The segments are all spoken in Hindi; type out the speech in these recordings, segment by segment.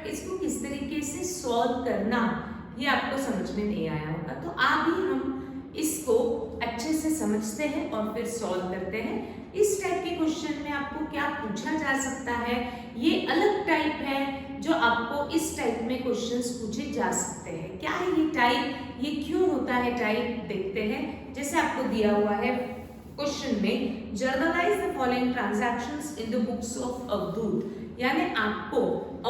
बट इसको किस तरीके से सॉल्व करना ये आपको समझ में नहीं आया होगा। तो अभी हम इसको अच्छे से समझते हैं और फिर सॉल्व करते हैं। इस टाइप के क्वेश्चन में आपको क्या पूछा जा सकता है, ये अलग टाइप है जो आपको इस टाइप में क्वेश्चंस पूछे जा सकते हैं। क्या है ये टाइप, ये क्यों होता है टाइप, देखते हैं। जैसे आपको दिया हुआ है क्वेश्चन में, journalize the following transactions in the books of Avdhut, यानी आपको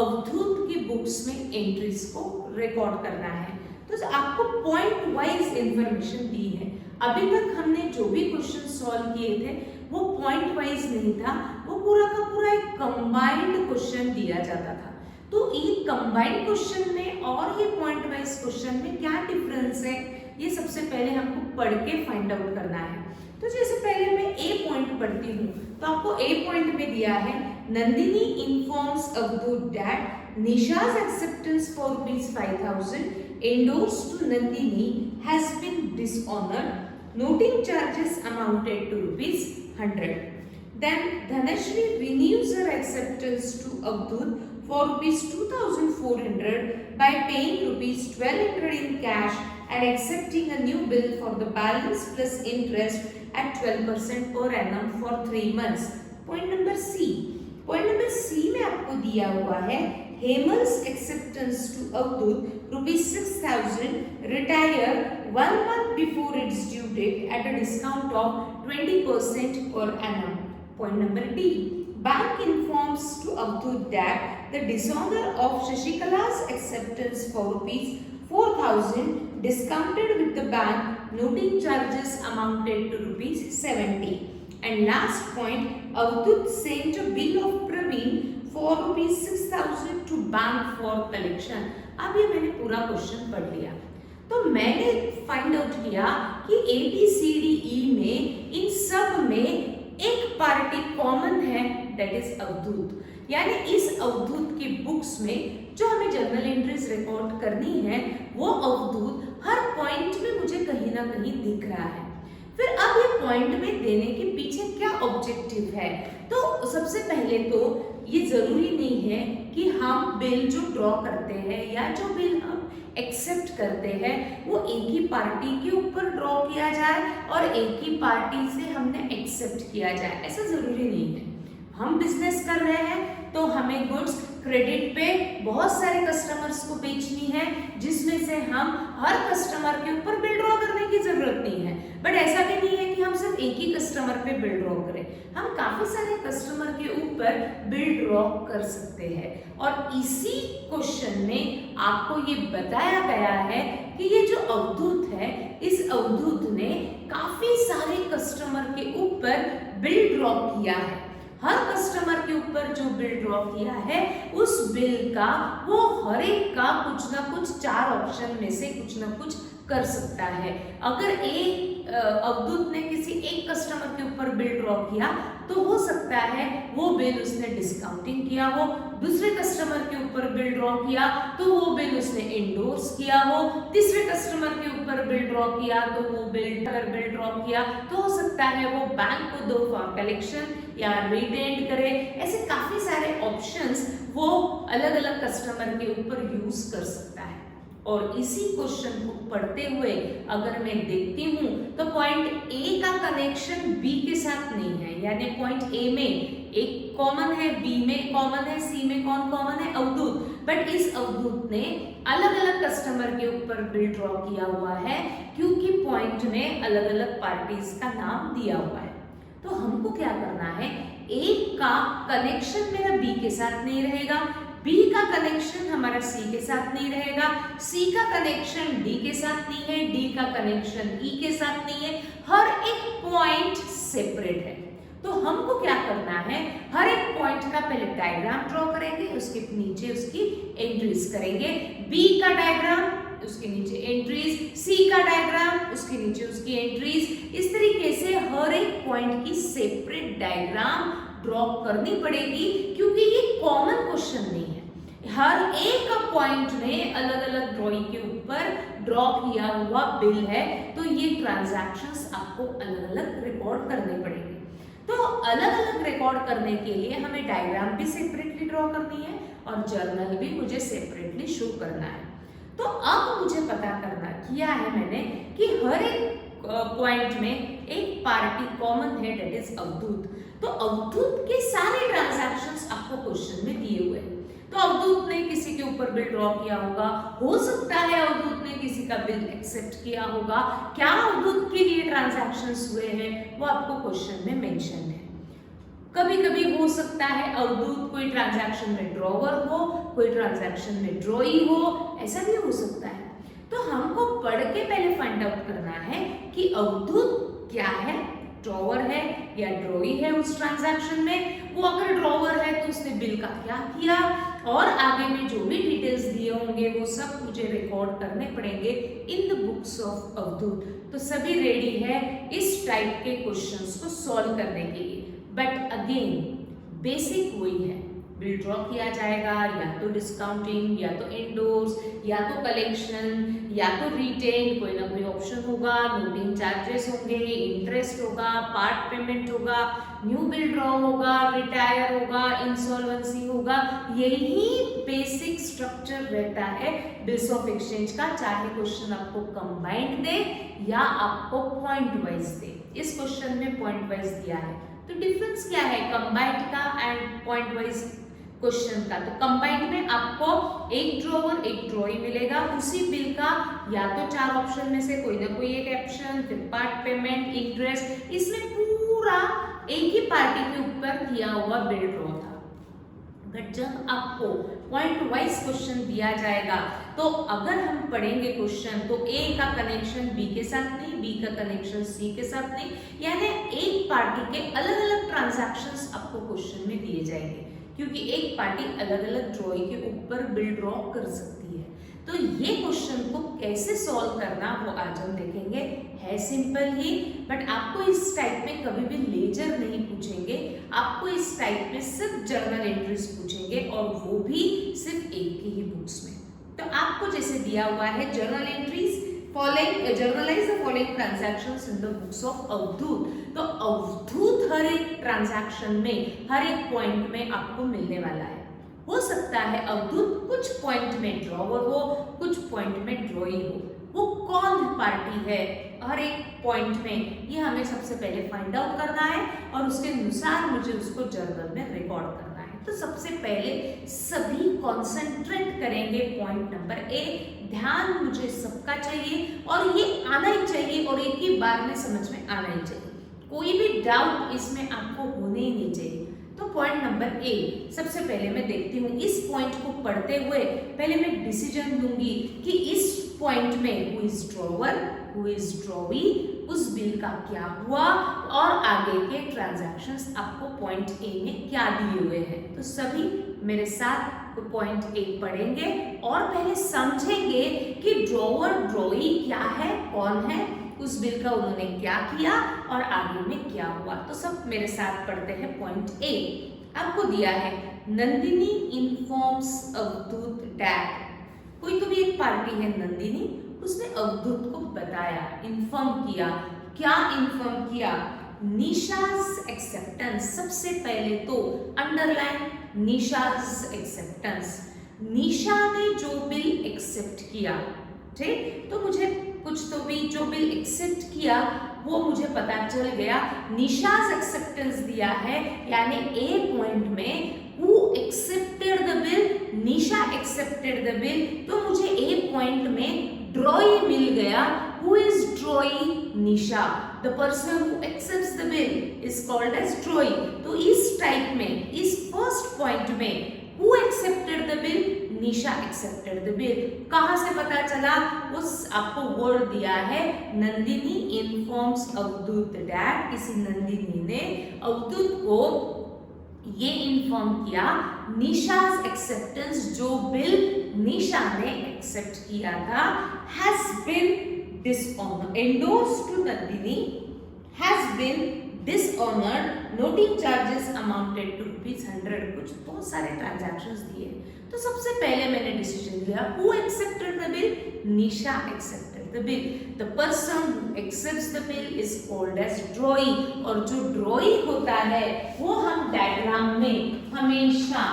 अवधूत की बुक्स में एंट्रीज को रिकॉर्ड करना है। तो आपको पॉइंट वाइज इंफॉर्मेशन दी है। अभी तक हमने जो भी क्वेश्चन सॉल्व किए थे वो पॉइंट वाइज नहीं था, वो पूरा का पूरा एक कंबाइंड क्वेश्चन दिया जाता था। तो ये कंबाइंड क्वेश्चन में और ये पॉइंट वाइज क्वेश्चन में क्या डिफरेंस है, ये सबसे पहले हमको पढ़ के फाइंड आउट करना है। तो जैसे पहले मैं ए पॉइंट पढ़ती हूँ, तो आपको ए पॉइंट में दिया है, Nandini informs Avdhut that Nisha's acceptance for ₹5,000 endorsed to Nandini has been dishonored. Noting charges amounted to ₹100. Then Dhanashri renews her acceptance to Avdut for ₹2,400 by paying ₹1,200 in cash and accepting a new bill for the balance plus interest at 12% per annum for 3 months. Point number C. Point number C में आपको दिया हुआ है, Hemal's acceptance to Avdut ₹6,000 retire 1 month before its due date at a discount of 20% per annum. Point number D. Bank informs to Avdut that the dishonor of Shashikala's acceptance for ₹4,000 discounted with the bank, noting charges amounted to ₹70. And last point, Avdut sent a bill of Praveen for ₹6,000 to bank for collection. अब ये मैंने पूरा क्वेश्चन पढ़ लिया, तो मैंने फाइंड आउट किया कि ABCDE में इन सब में एक पार्टी कॉमन है, दैट इज अवधूत। यानी इस अवधूत की बुक्स में जो हमें जर्नल एंट्रीज रिकॉर्ड करनी है वो अवधूत हर पॉइंट में मुझे कहीं ना कहीं दिख रहा है। फिर अब ये पॉइंट में देने के पीछे क्या ऑब्जेक्टिव है, तो सबसे पहले तो ये जरूरी नहीं है कि हम बिल जो ड्रॉ करते हैं या जो बिल हम एक्सेप्ट करते हैं वो एक ही पार्टी के ऊपर ड्रॉ किया जाए और एक ही पार्टी से हमने एक्सेप्ट किया जाए, ऐसा जरूरी नहीं है। हम बिजनेस कर रहे हैं तो हमें गुड्स क्रेडिट पे बहुत सारे कस्टमर्स को बेचनी है, जिसमें से हम हर कस्टमर के ऊपर बिल ड्रॉ करने की जरूरत नहीं है। बट ऐसा भी नहीं है कि हम सिर्फ एक ही कस्टमर पे बिल ड्रॉ करें, हम काफी सारे कस्टमर के ऊपर बिल ड्रॉ कर सकते हैं। और इसी क्वेश्चन में आपको ये बताया गया है कि ये जो अवधूत है, इस अवधूत ने काफी सारे कस्टमर के ऊपर बिल ड्रॉ किया है। हर कस्टमर के ऊपर जो बिल ड्रॉ किया है उस बिल का वो हर एक का कुछ ना कुछ 4 ऑप्शन में से कुछ ना कुछ कर सकता है। अगर एक अवधूत ने किसी एक कस्टमर के ऊपर बिल ड्रॉ किया तो हो सकता है वो बिल उसने डिस्काउंटिंग किया हो, दूसरे कस्टमर के ऊपर बिल ड्रॉ किया तो वो बिल उसने इंडोर्स किया हो, तीसरे कस्टमर के ऊपर बिल ड्रॉ किया तो वो बिल ड्रॉ किया तो हो सकता है वो बैंक को दो फॉर कलेक्शन या रिटेंड करे। ऐसे काफी सारे ऑप्शंस वो अलग अलग कस्टमर के ऊपर यूज कर सकता है। और इसी क्वेश्चन को पढ़ते हुए अगर मैं देखती हूँ तो पॉइंट ए का कनेक्शन बी के साथ नहीं है, यानी पॉइंट ए में एक कॉमन है, बी में कॉमन है, सी में कौन कॉमन है, अवधूत। बट इस अवधूत ने अलग अलग कस्टमर के ऊपर बिल ड्रॉ किया हुआ है क्योंकि पॉइंट में अलग अलग पार्टीज का नाम दिया हुआ है। तो हमको क्या करना है, ए का कनेक्शन मेरा बी के साथ नहीं रहेगा, बी का कनेक्शन हमारा सी के साथ नहीं रहेगा, सी का कनेक्शन डी के साथ नहीं है, डी का कनेक्शन ई के साथ नहीं है, हर एक पॉइंट सेपरेट है। तो हमको क्या करना है, हर एक पॉइंट का पहले डायग्राम ड्रॉ करेंगे, उसके नीचे उसकी एंट्रीज करेंगे। बी का डायग्राम, उसके नीचे एंट्रीज, सी का डायग्राम, उसके नीचे उसकी एंट्रीज। इस तरीके से हर एक पॉइंट की सेपरेट डायग्राम ड्रॉ करनी पड़ेगी क्योंकि ये कॉमन क्वेश्चन नहीं है। हर एक पॉइंट में अलग अलग ड्रॉइंग के ऊपर ड्रॉ किया हुआ बिल है, तो ये ट्रांजैक्शंस आपको अलग अलग रिकॉर्ड करने पड़ेंगे। तो अलग अलग रिकॉर्ड करने के लिए हमें डायग्राम भी सेपरेटली ड्रॉ करनी है और जर्नल भी मुझे सेपरेटली शो करना है। तो अब मुझे पता करना किया है मैंने कि हर एक पॉइंट में एक पार्टी कॉमन है, डेट इज अवधूत। तो अवधूत के सारे ट्रांजैक्शंस आपको क्वेश्चन में दिए हुए हैं। तो अवधूत ने किसी के ऊपर बिल ड्रॉ किया होगा, हो सकता है अवधूत ने किसी का बिल एक्सेप्ट किया होगा, क्या अवधूत के लिए ट्रांजैक्शंस हुए हैं वो आपको क्वेश्चन में मेंशन है। कभी कभी हो सकता है अवधूत कोई ट्रांजैक्शन में ड्रॉवर हो, कोई ट्रांजैक्शन में ड्रॉई हो, ऐसा भी हो सकता है। तो हमको पढ़ के पहले फाइंड आउट करना है कि अवधूत क्या है, ड्रॉवर है या ड्रॉई है उस ट्रांजैक्शन में। वो अगर ड्रॉवर है तो उसने बिल का क्या किया, और आगे में जो भी डिटेल्स दिए होंगे वो सब मुझे रिकॉर्ड करने पड़ेंगे इन द बुक्स ऑफ अवधूत। तो सभी रेडी है इस टाइप के क्वेश्चंस को सॉल्व करने के लिए। बट अगेन बेसिक वही है, बिल ड्रॉ किया जाएगा, या तो डिस्काउंटिंग, या तो इंडोर्स, या तो कलेक्शन, या तो रिटेन, कोई ना कोई ऑप्शन होगा, नोटिंग चार्जेस होंगे, इंटरेस्ट होगा, पार्ट पेमेंट होगा, न्यू बिल ड्रॉ होगा, रिटायर होगा, इंसॉल्वेंसी होगा। यही बेसिक स्ट्रक्चर रहता है बिल्स ऑफ एक्सचेंज का, चाहे क्वेश्चन आपको कंबाइंड दे या आपको पॉइंट वाइज दे। इस क्वेश्चन में पॉइंट वाइज दिया है, तो डिफरेंस क्या है कंबाइंड का एंड पॉइंट वाइज क्वेश्चन का? तो कंबाइंड में आपको एक ड्रॉवर एक ड्रॉई मिलेगा, उसी बिल का या तो 4 ऑप्शन में से कोई ना कोई एक ऑप्शन, फिर पार्ट पेमेंट, इंटरेस्ट, इसमें पूरा एक ही पार्टी के ऊपर किया हुआ बिल ड्रॉ था। बट जब आपको पॉइंट वाइज क्वेश्चन दिया जाएगा तो अगर हम पढ़ेंगे क्वेश्चन तो ए का कनेक्शन बी के साथ नहीं, बी का कनेक्शन सी के साथ नहीं, यानी एक पार्टी के अलग अलग ट्रांजैक्शंस आपको क्वेश्चन में दिए जाएंगे, क्योंकि एक पार्टी अलग अलग ड्रॉई के ऊपर बिल ड्रॉ कर सकती है। तो ये क्वेश्चन को कैसे सॉल्व करना वो आज हम देखेंगे। है सिंपल ही, बट आपको इस टाइप में कभी भी लेजर नहीं पूछेंगे, आपको इस टाइप में सिर्फ जर्नल एंट्रीज पूछेंगे, और वो भी सिर्फ एक की ही बुक्स में। तो आपको जैसे दिया हुआ है journal entries following, journalize the following transactions in the books of Avdhut. तो अवधूत हर एक ट्रांजैक्शन में, हर एक पॉइंट में आपको मिलने वाला है। हो सकता है अवधूत कुछ पॉइंट में ड्रॉवर हो, कुछ पॉइंट में ड्रॉई हो, वो कौन पार्टी है हर एक पॉइंट में, ये हमें सबसे पहले फाइंड आउट करना है, और उसके अनुसार मुझे उसको जर्नल में रिकॉर्ड करना है। तो सबसे पहले सभी कॉन्सेंट्रेट करेंगे पॉइंट नंबर ए, ध्यान मुझे सबका चाहिए और ये आना ही चाहिए, और एक ही बार में समझ में आना ही चाहिए, कोई भी डाउट इसमें आपको होने ही नहीं चाहिए। तो पॉइंट नंबर ए, सबसे पहले मैं देखती हूँ इस पॉइंट को पढ़ते हुए पहले मैं डिसीजन दूंगी कि इस पॉइंट में who is drawer, who is drawee, उस बिल का क्या हुआ, और आगे के ट्रांजैक्शंस आपको पॉइंट ए में क्या दिए हुए हैं। तो सभी मेरे साथ पॉइंट ए पढ़ेंगे और पहले समझेंगे कि ड्रॉवर ड्रॉई क्या है, कौन है, उस बिल का उन्होंने क्या किया और आगे में क्या हुआ। तो सब मेरे साथ पढ़ते हैं पॉइंट ए। आपको दिया है नंदिनी इन्फॉर्म्स अवधूत डैट, कोई तो भी एक पार्टी है नंदिनी, उसने अवधूत को बताया, इन्फॉर्म किया। क्या इन्फॉर्म किया? निशाज एक्सेप्टेंस। सबसे पहले तो अंडरलाइन निशाज एक्सेप्टेंस, निशा ने जो बिल एक्सेप्ट किया, ठीक, तो मुझे कुछ तो भी जो बिल एक्सेप्ट किया वो मुझे पता चल गया। निशाज एक्सेप्टेंस दिया है, यानी ए पॉइंट में who accepted the bill, Nisha accepted the bill, तो मुझे ए पॉइंट में ड्रॉई मिल गया। Who is drawee? Nisha. The person who accepts the bill is called as drawee. तो इस टाइप में, इस फर्स्ट पॉइंट में who accepted the bill? Nisha accepted the bill. कहां से पता चला? उस आपको वर्ड दिया है नंदिनी इन्फॉर्म्स अवधूत डैट, किसी नंदिनी ने अवधूत को ये इन्फॉर्म किया निशाज एक्सेप्टेंस, जो बिल निशा ने एक्सेप्ट किया था, has been dishonoured, endorsed to Nandini, has been dishonoured, noting charges amounted to ₹100, कुछ बहुत सारे ट्रांजैक्शंस दिए। तो सबसे पहले मैंने डिसीजन लिया who accepted the bill? Nisha accepted the bill. The person who accepts the bill is called as drawee, और जो ड्रॉई होता है वो हम डायग्राम में हमेशा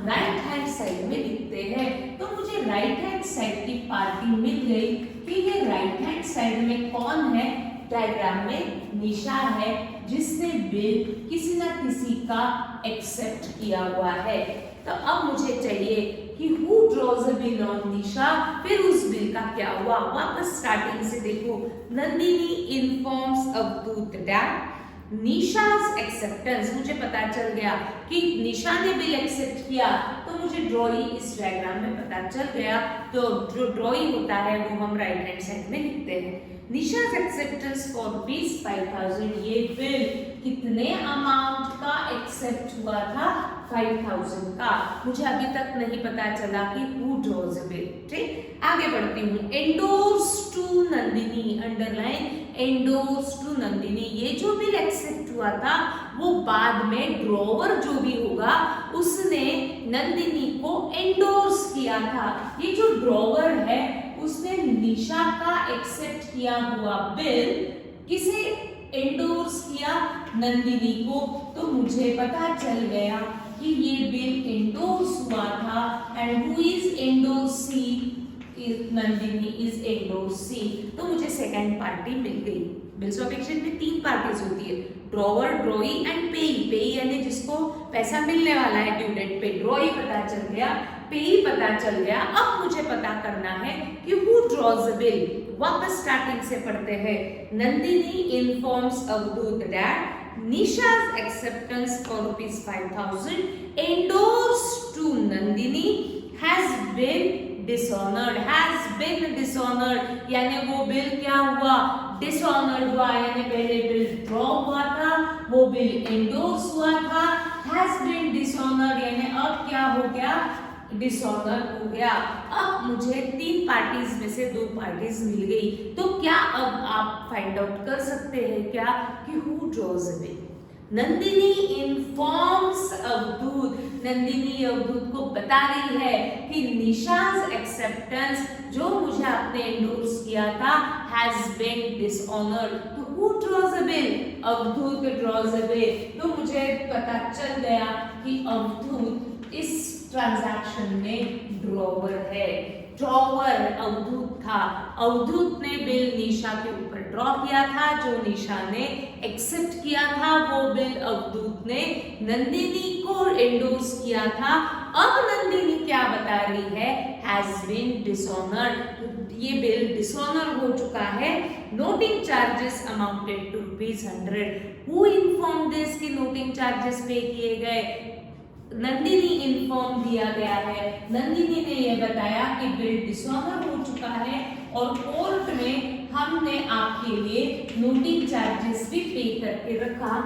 राइट हैंड साइड में लिखते हैं। तो मुझे राइट हैंड साइड की पार्टी मिल गई कि ये राइट हैंड साइड में कौन है। डायग्राम में निशा है जिसने बिल किसी ना किसी का एक्सेप्ट किया हुआ है। तो अब मुझे चाहिए कि who draws a bill on Nisha, फिर उस बिल का क्या हुआ। वापस स्टार्टिंग से देखो, Nandini informs Avdhut that Nisha's acceptance. मुझे पता चल गया कि निशा ने बिल एक्सेप्ट किया, तो मुझे ड्रॉई इस डायग्राम में पता चल गया। तो जो ड्रॉई होता है वो हम राइट हैंड साइड में लिखते हैं। निशा's एक्सेप्टेंस फॉर ₹5,000, ये बिल कितने अमाउंट का एक्सेप्ट हुआ था, 5,000 का। मुझे अभी तक नहीं पता चला कि हु ड्रॉज अ बिल। ठीक, आगे बढ़ती हूँ। Endorse to Nandini, underline endorse to Nandini. ये जो बिल एक्सेप्ट हुआ था वो बाद में ड्रॉवर जो भी होगा उसने नंदिनी को एंडोर्स किया था। ये जो ड्रॉवर है उसने निशा का एक्सेप्ट किया हुआ बिल किसे एंडोर्स किया, नंदिनी को। तो मुझे पता चल गया कि ये बिल एंडोर्स हुआ था। And who is endorsee, Nandini is endorsee. तो मुझे सेकंड पार्टी मिल गई। बिल्स ऑफ एक्सचेंज में 3 पार्टीज होती है, ड्रॉवर, ड्रॉई एंड पेई। पेई यानी जिसको पैसा मिलने वाला है ड्यू डेट पे। ड्रॉई पता चल गया, पेई पता चल गया। अब मुझे पता करना है कि हु ड्रॉज द बिल। वापस स्टार्टिंग से पढ़ते हैं। Nandini informs Avdhut that Nisha's acceptance for ₹5,000 endorsed to Nandini has been dishonored, has been dishonored। यानी वो बिल क्या हुआ, डिसऑनर्ड हुआ। यानी पहले बिल ड्रॉ हुआ था, वो बिल एंडोर्स हुआ था, हैज बीन डिसऑनर्ड यानी अब क्या हो गया, डिसऑनर हो गया। अब मुझे 3 पार्टीज में से 2 पार्टीज मिल गई। तो क्या अब आप फाइंड आउट कर सकते हैं क्या कि who draws a bill. Nandini informs Avdhut, Nandini Avdhut को बता रही है कि निशा's एक्सेप्टेंस जो मुझे आपने एंडोर्स किया था हैज बीन डिसऑनर्ड। तो who draws a bill, Avdhoot draws a bill. तो मुझे पता चल गया कि अवधूत इस ट्रांजैक्शन में ड्रॉवर है। ड्रॉवर अवधूत था। अवधूत ने बिल निशा के ऊपर ड्रॉ किया था, जो निशा ने एक्सेप्ट किया था वो बिल अवधूत ने नंदिनी को एंडोर्स किया था। अब नंदिनी क्या बता रही है, हैज बीन डिसऑनर्ड, ये बिल डिसऑनर हो चुका है। Noting charges amounted to ₹100। Who inform this कि नोटिंग चार्जेस पे किए गए, नंदिनी इन्फॉर्म दिया गया है। नंदिनी ने यह बताया कि बिल डिसऑनर हो चुका है और कोर्ट में हमने आपके लिए नोटिंग चार्जेस भी पे करके रखा,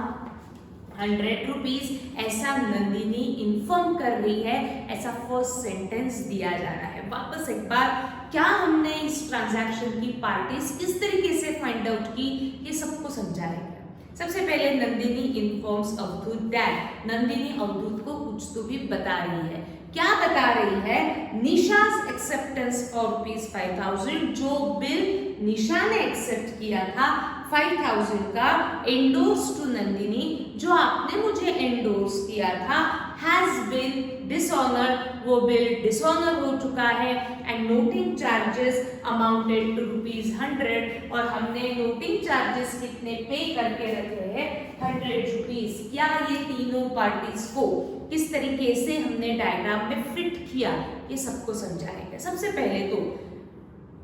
₹100। ऐसा नंदिनी इन्फॉर्म कर रही है, ऐसा फर्स्ट सेंटेंस दिया जा रहा है। वापस एक बार, क्या हमने इस ट्रांजैक्शन की पार्टीज किस तरीके से फाइंड आउट की, ये सबको समझाएगा। सबसे पहले नंदिनी इन्फॉर्म्स अवधूत दैट, नंदिनी अवधूत को कुछ तो भी बता रही है। क्या बता रही है, निशा's एक्सेप्टेंस फॉर ₹5,000, जो बिल निशा ने एक्सेप्ट किया था 5,000 का, एंडोर्स टू नंदिनी, जो आपने मुझे एंडोर्स किया था, हैज बीन डिसऑनर्ड, वो बिल डिसऑनर हो चुका है। And noting charges amounted to ₹100, और हमने नोटिंग चार्जेस कितने पे करके रखे हैं, ₹100। क्या ये तीनों पार्टीज को किस तरीके से हमने डायग्राम में फिट किया, ये सबको समझाएगा। सबसे पहले तो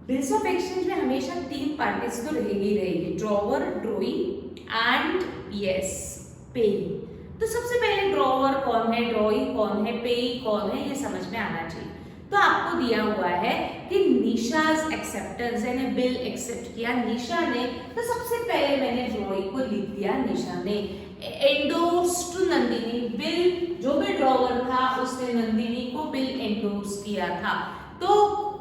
बिल्स ऑफ एक्सचेंज में हमेशा 3 पार्टीज तो रहेगी, ड्रॉवर, ड्रॉई एंड यस पेई। तो सबसे पहले ड्रॉवर कौन है, ड्रॉई कौन है, पेई कौन है, ये समझ में आना चाहिए। तो आपको दिया हुआ है कि निशा's एक्सेप्टेंस यानी बिल एक्सेप्ट किया निशा ने, तो सबसे पहले मैंने ड्रॉई को लिख दिया निशा ने। एंडोर्स टू नंदिनी, बिल जो भी ड्रॉवर था उसने नंदिनी को बिल एंडोर्स किया था। तो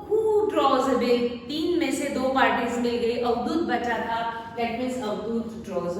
हु ड्रॉज अ बिल, 3 में से 2 पार्टीज मिल गई, अवधूत बचा था, that means Avdhoot draws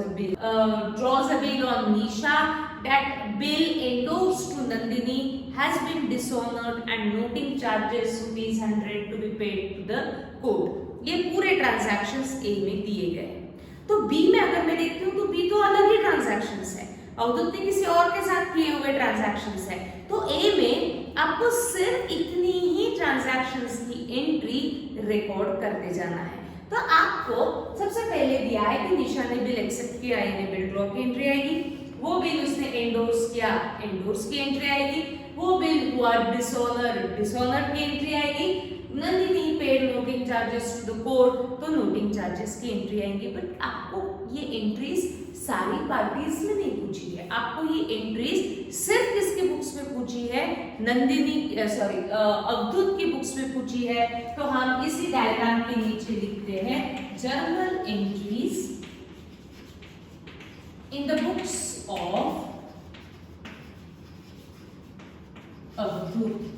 a bill on Nisha, that bill endorse to Nandini has been dishonored and noting charges ₹100 to be paid to the court। ये पूरे ट्रांजैक्शंस ए में दिए गए हैं। तो बी में अगर मैं देखती हूँ तो बी तो अलग ही ट्रांजैक्शंस है, अवधूत ने किसी और के साथ किए हुए ट्रांजैक्शंस है। तो ए में आपको सिर्फ इतनी ही ट्रांजैक्शंस की एंट्री रिकॉर्ड करते जाना है। तो आपको सबसे पहले दिया है कि निशा ने बिल एक्सेप्ट किया, यानी बिल ड्रॉ की एंट्री आएगी। वो बिल उसने एंडोर्स किया, एंडोर्स की एंट्री आएगी। वो बिल हुआ डिसऑनर, डिसऑनर की एंट्री आएगी। Nandini paid noting charges to the court, तो नोटिंग चार्जेस की एंट्री आएंगी। बट आपको ये एंट्रीज सारी पार्टीज में नहीं पूछी है, आपको ये एंट्रीज सिर्फ किसकी बुक्स में पूछी है, नंदिनी अवधूत की बुक्स में पूछी है। तो हम इसी डायग्राम के नीचे लिखते हैं journal entries in the books of Avdhut.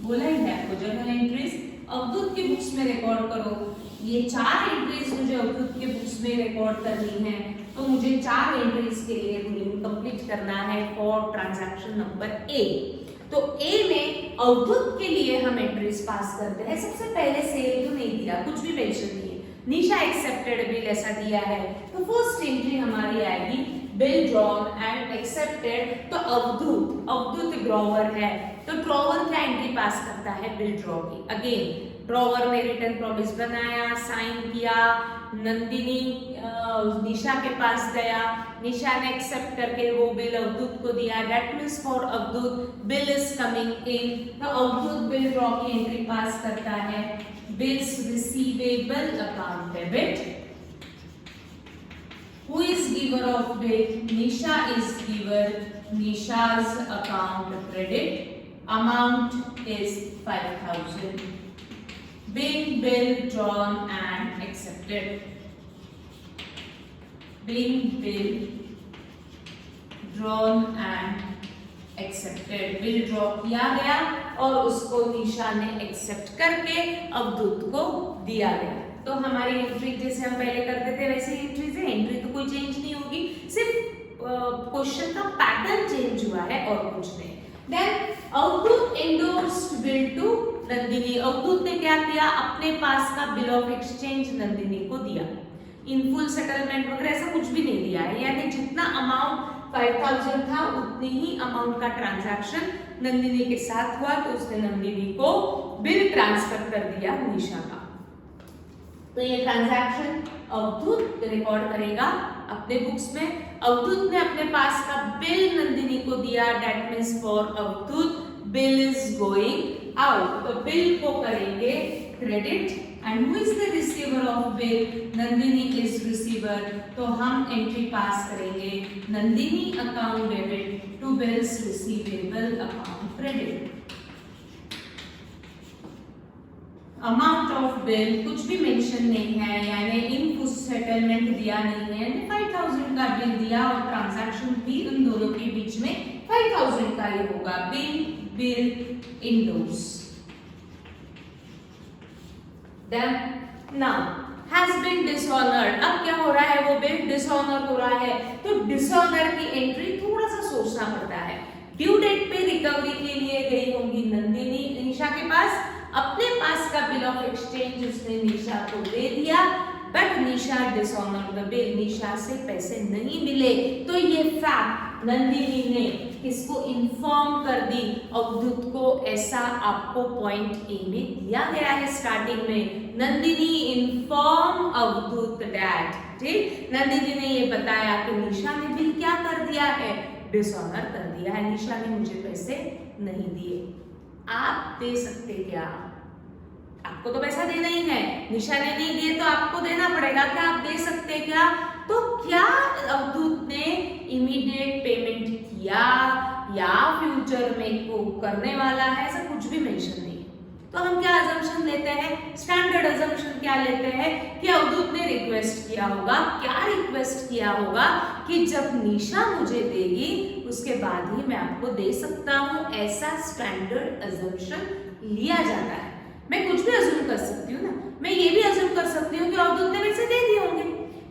बोला ही है आपको जर्नल एंट्रीज अवधूत की बुक्स में रिकॉर्ड करो। ये 4 एंट्रीज मुझे अवधूत के बुक्स में रिकॉर्ड करनी है, तो मुझे 4 एंट्रीज के लिए रूलिंग कंप्लीट करना है फॉर ट्रांजैक्शन नंबर ए। तो ए में अवधूत के लिए हम एंट्रीज पास करते हैं। सबसे पहले सेल तो नहीं दिया, कुछ भी मेंशन नहीं है, निशा एक्सेप्टेड बिल ऐसा दिया है। तो फर्स्ट एंट्री हमारी आएगी बिल ड्रॉन एंड एक्सेप्टेड। तो अवधूत ड्रॉवर है, तो ड्रॉवर क्या एंट्री पास करता है बिल ड्रॉ की। अगेन ड्रॉवर ने रिटर्न प्रॉमिस बनाया, साइन किया, नंदिनी निशा के पास गया, निशा ने एक्सेप्ट करके वो बिल अवधूत को दिया। That means for Avdhoot bill is coming in, तो अवधूत बिल ड्रॉ की एंट्री पास करता है। Bills receivable account debit. Who is giver of bill? Nisha is giver. Nisha's account credit. Amount is 5,000. Being bill drawn and accepted. Being bill drawn and accepted. Bill draw किया गया और उसको निशा ने एक्सेप्ट करके अवधूत को दिया गया। तो हमारी एंट्री जैसे हम पहले करते थे वैसे ही एंट्रीज है, एंट्री तो कोई चेंज नहीं होगी, सिर्फ क्वेश्चन का पैटर्न चेंज हुआ है और कुछ नहीं। Then Avdhut endorsed bill to Nandini. Avdhut ने क्या किया, अपने पास का बिल ऑफ एक्सचेंज नंदिनी को दिया। इन फुल सेटलमेंट वगैरह ऐसा कुछ भी नहीं दिया है, यानी जितना अमाउंट 5,000 था उतनी ही अमाउंट का ट्रांजैक्शन नंदिनी के साथ हुआ, तो उसने नंदिनी को बिल ट्रांसफर कर दिया निशा का। तो ये ट्रांजैक्शन अवधूत रिकॉर्ड करेगा अपने बुक्स में। अवधूत ने अपने पास का बिल नंदिनी को दिया, that means for Avdhoot bill is going out, तो बिल को करेंगे credit. And who is the receiver of bill, Nandini is receiver, तो हम एंट्री पास करेंगे Nandini account debit to bills receivable account credit. Amount of bill कुछ भी मेंशन नहीं है, यानी इन कुछ सेटलमेंट दिया नहीं है, 5,000 का बिल दिया और ट्रांजैक्शन भी उन दोनों के बीच में 5,000 का ही होगा। Bill endorse. Then now has been dishonoured. अब क्या हो रहा है, वो बिल डिसऑनर हो रहा है, तो डिसऑनर की एंट्री थोड़ा सा सोचना पड़ता है। ड्यू डेट पे रिकवरी के लिए गई होंगी नंदिनी निशा के पास, अपने पास का बिल ऑफ एक्सचेंज उसने निशा को दे दिया, but Nisha dishonour the bill, Nisha से पैसे नहीं मिले। तो ये फैक्ट नंदिनी ने किसको इन्फॉर्म कर दी, अवधूत को। ऐसा आपको पॉइंट ए में दिया गया है स्टार्टिंग में, नंदिनी इन्फॉर्म अवधूत डैट। ठीक, नंदिनी ने ये बताया कि निशा ने बिल क्या कर दिया है, डिसऑनर कर दिया है, निशा ने मुझे पैसे नहीं दिए। आप दे सकते क्या, आपको तो पैसा देना ही है, निशा ने नहीं दिए तो आपको देना पड़ेगा, क्या आप दे सकते क्या? तो क्या अवधूत ने इमीडिएट पेमेंट किया या फ्यूचर में को करने वाला है, ऐसा कुछ भी मेंशन नहीं है। तो हम क्या अजम्पशन लेते हैं, स्टैंडर्ड अजम्पशन क्या लेते हैं कि अवधूत ने रिक्वेस्ट किया होगा। क्या रिक्वेस्ट किया होगा कि जब निशा मुझे देगी उसके बाद ही मैं आपको दे सकता हूं, ऐसा स्टैंडर्ड अजम्पशन लिया जाता है। मैं कुछ भी अज्यूम कर सकती हूँ ना, मैं ये भी अज्यूम कर सकती हूँ कि अवधूत ने पैसे दे दिए होंगे,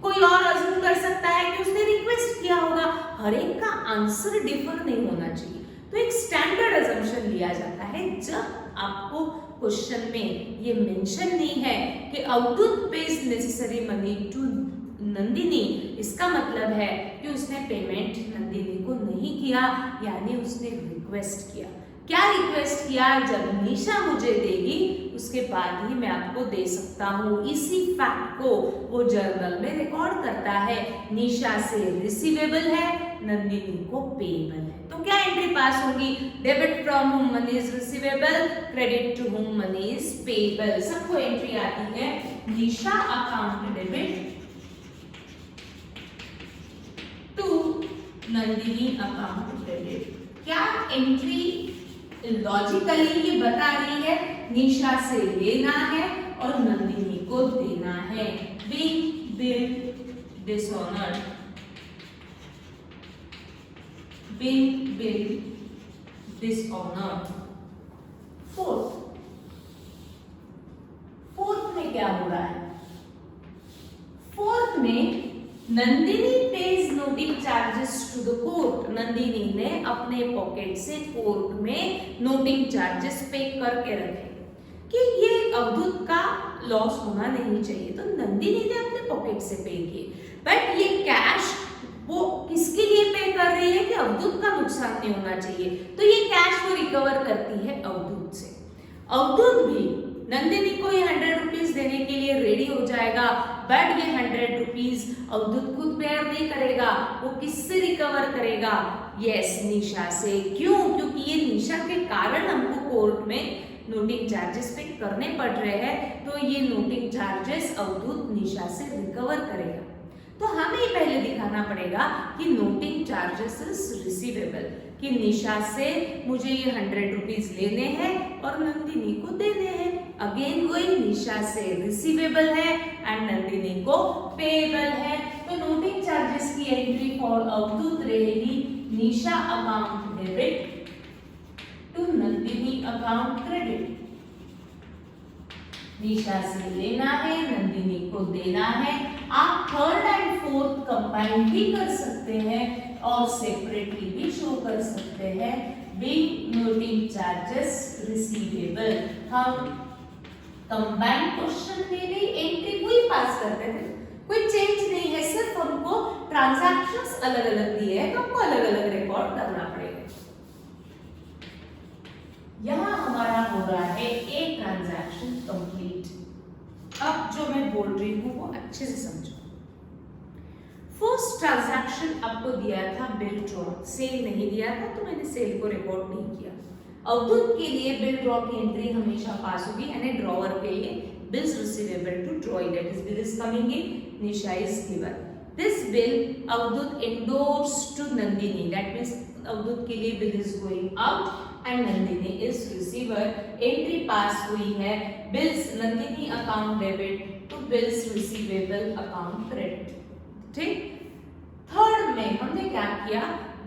कोई और अज्यूम कर सकता है कि उसने रिक्वेस्ट किया होगा। हर एक का आंसर डिफर नहीं होना चाहिए, तो एक स्टैंडर्ड अजम्पशन लिया जाता है जब आपको क्वेश्चन में ये मेंशन नहीं है कि Avdhut pays necessary money to Nandini, इसका मतलब है कि उसने पेमेंट नंदिनी को नहीं किया, यानी उसने रिक्वेस्ट किया। क्या रिक्वेस्ट किया? जब निशा मुझे देगी उसके बाद ही मैं आपको दे सकता हूँ। इसी फैक्ट को वो जर्नल में रिकॉर्ड करता है। निशा से रिसीवेबल है, नंदिनी को पेएबल है। तो क्या एंट्री पास होगी? Debit from whom money is receivable, credit to whom money is payable. सबको एंट्री आती है। Nisha account debit to Nandini account credit. क्या एंट्री लॉजिकली ये बता रही है? निशा से लेना है और नंदिनी को देना है। Being bill dishonoured, being bill dishonoured. Fourth में क्या हो रहा है? फोर्थ में Nandini pays noting charges to the court. Nandini ने अपने पॉकेट से कोर्ट में नोटिंग चार्जेस पे करके रखे कि ये अवधूत का लॉस होना नहीं चाहिए, तो नंदिनी ने अपने पॉकेट से पे किए। बट ये कैश वो किसके लिए पे कर रही है? कि अवधूत का नुकसान नहीं होना चाहिए, तो ये कैश वो रिकवर करती है अवधूत से। अवधूत भी नंदिनी को ये 100 रुपीज देने के लिए रेडी हो जाएगा, बट ये 100 रुपीज अवधूत खुद बेयर नहीं करेगा। वो किससे रिकवर करेगा? यस, निशा से। क्यों? क्योंकि ये निशा के कारण हमको कोर्ट में नोटिंग चार्जेस पे करने पड़ रहे हैं, तो ये नोटिंग चार्जेस अवधूत निशा से रिकवर करेगा। तो हमें पहले दिखाना पड़ेगा कि नोटिंग चार्जेस इज रिसीवेबल, कि निशा से मुझे ये 100 रुपीज लेने हैं और नंदिनी को देने हैं। अगेन वही, निशा से रिसीवेबल है एंड नंदिनी को पेएबल है। तो नोटिंग चार्जेस की एंट्री फॉर अवधूत रहेगी Nisha account debit to Nandini account credit. Nisha से लेना है, नंदिनी को देना है। आप थर्ड एंड फोर्थ कंबाइन भी कर सकते हैं और सेपरेटली भी शो कर सकते हैं। Big noting charges receivable. हम कंबाइन क्वेश्चन में भी एंट्री वही पास करते थे, कोई चेंज नहीं है, सिर्फ हमको ट्रांजैक्शंस अलग अलग दिए हैं, तो हमको अलग अलग रिकॉर्ड करना पड़ेगा। यहां हमारा हो रहा है एक ट्रांजैक्शन कंप्लीट। अब जो मैं बोल रही हूं वो अच्छे से समझो। फर्स्ट ट्रांजैक्शन आपको दिया था बिल ड्रॉ, सेल नहीं दिया था, तो मैंने सेल को रिकॉर्ड नहीं किया। अवधूत के लिए बिल ड्रॉ की एंट्री हमेशा पास होगी, यानी ड्रॉवर के लिए bills receivable to draw, that is bill is coming in, Nisha is given. This bill Avdhut endorse to Nandini, that means Avdhut के लिए bill is going out and Nandini is receiver. Entry pass हुई है bills Nandini account debit to bills receivable account credit. ठीक। थर्ड में हमने क्या किया?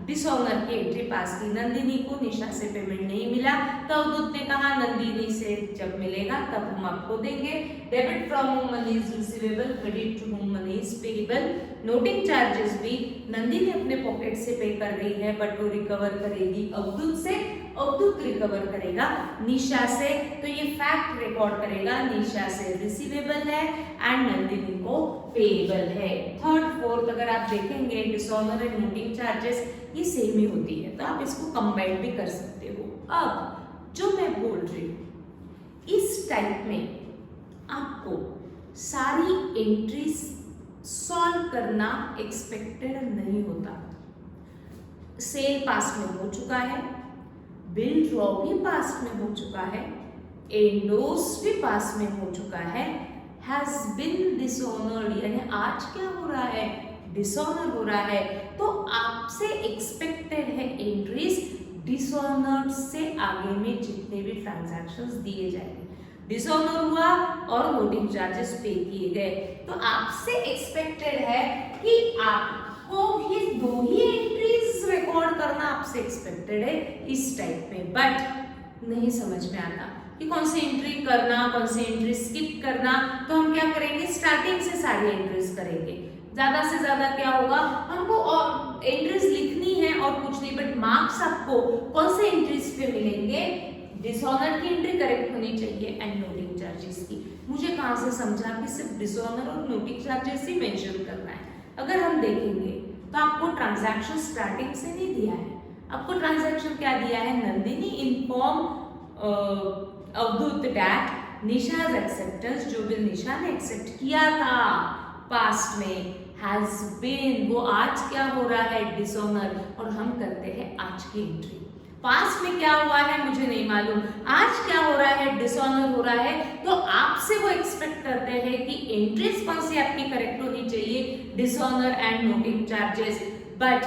डिसऑनर की एंट्री पास की। नंदिनी को निशा से पेमेंट नहीं मिला, तो अवधूत ने कहा नंदिनी से जब मिलेगा तब हम आपको देंगे। Debit from whom money is receivable, credit to whom money is payable. Noting charges भी नंदिनी अपने पॉकेट से पे कर रही है, बट वो रिकवर करेगी अवधूत से, अवधूत रिकवर करेगा निशा से। तो ये फैक्ट रिकॉर्ड करेगा निशा से रिसीवेबल है एंड नंदिनी को पेएबल है। थर्ड फोर्थ अगर आप देखेंगे डिसऑनर एंड नोटिंग चार्जेस ये सेम ही होती है, तो आप इसको कंबाइन भी कर सकते हो। अब जो मैं बोल रही हूँ, इस टाइप में आपको सारी एंट्रीज सॉल्व करना एक्सपेक्टेड नहीं होता। सेल पास में हो चुका है, बिल ड्रॉ भी पास में हो चुका है, एंडोर्स भी पास में हो चुका है, हैज बीन डिसऑनर्ड, यानी आज क्या हो रहा है? डिसऑनर हो रहा है। तो आपसे एक्सपेक्टेड है एंट्रीज डिसऑनर्ड से आगे में जितने भी ट्रांजैक्शंस दिए जाएंगे। डिसऑनर हुआ और नोटिंग चार्जेस पे किए गए, तो आपसे एक्सपेक्टेड है कि आपको ये दो ही एंट्रीज रिकॉर्ड करना आपसे एक्सपेक्टेड है इस टाइप में। बट नहीं समझ में आता कि कौन सी एंट्री करना, कौन सी एंट्री स्किप करना, तो हम क्या करेंगे? स्टार्टिंग से सारी एंट्रीज करेंगे। ज्यादा से ज्यादा क्या होगा? हमको और एंट्रीज लिखनी है और कुछ नहीं, बट मार्क्स आपको कौन से एंट्रीज पे मिलेंगे? डिसऑनर की एंट्री करेक्ट होनी चाहिए एंड नोटिंग चार्जेस की। मुझे कहाँ से समझा कि सिर्फ डिसऑनर और नोटिंग चार्जेस ही मेंशन करना है। अगर हम देखेंगे तो आपको ट्रांजैक्शन स्टार्टिंग से नहीं दिया है, आपको ट्रांजैक्शन क्या दिया है, Nandini inform Avdhut that Nisha's acceptance, जो बिल निशा ने एक्सेप्ट किया था पास्ट में, हैज बीन, वो आज क्या हो रहा है, डिसऑनर, और हम करते हैं आज की एंट्री। पास्ट में क्या हुआ है मुझे नहीं मालूम, आज क्या हो रहा है, डिसऑनर हो रहा है, तो आपसे वो एक्सपेक्ट करते हैं कि एंट्रीज कौन सी आपकी करेक्ट होनी चाहिए, dishonour and noting charges. But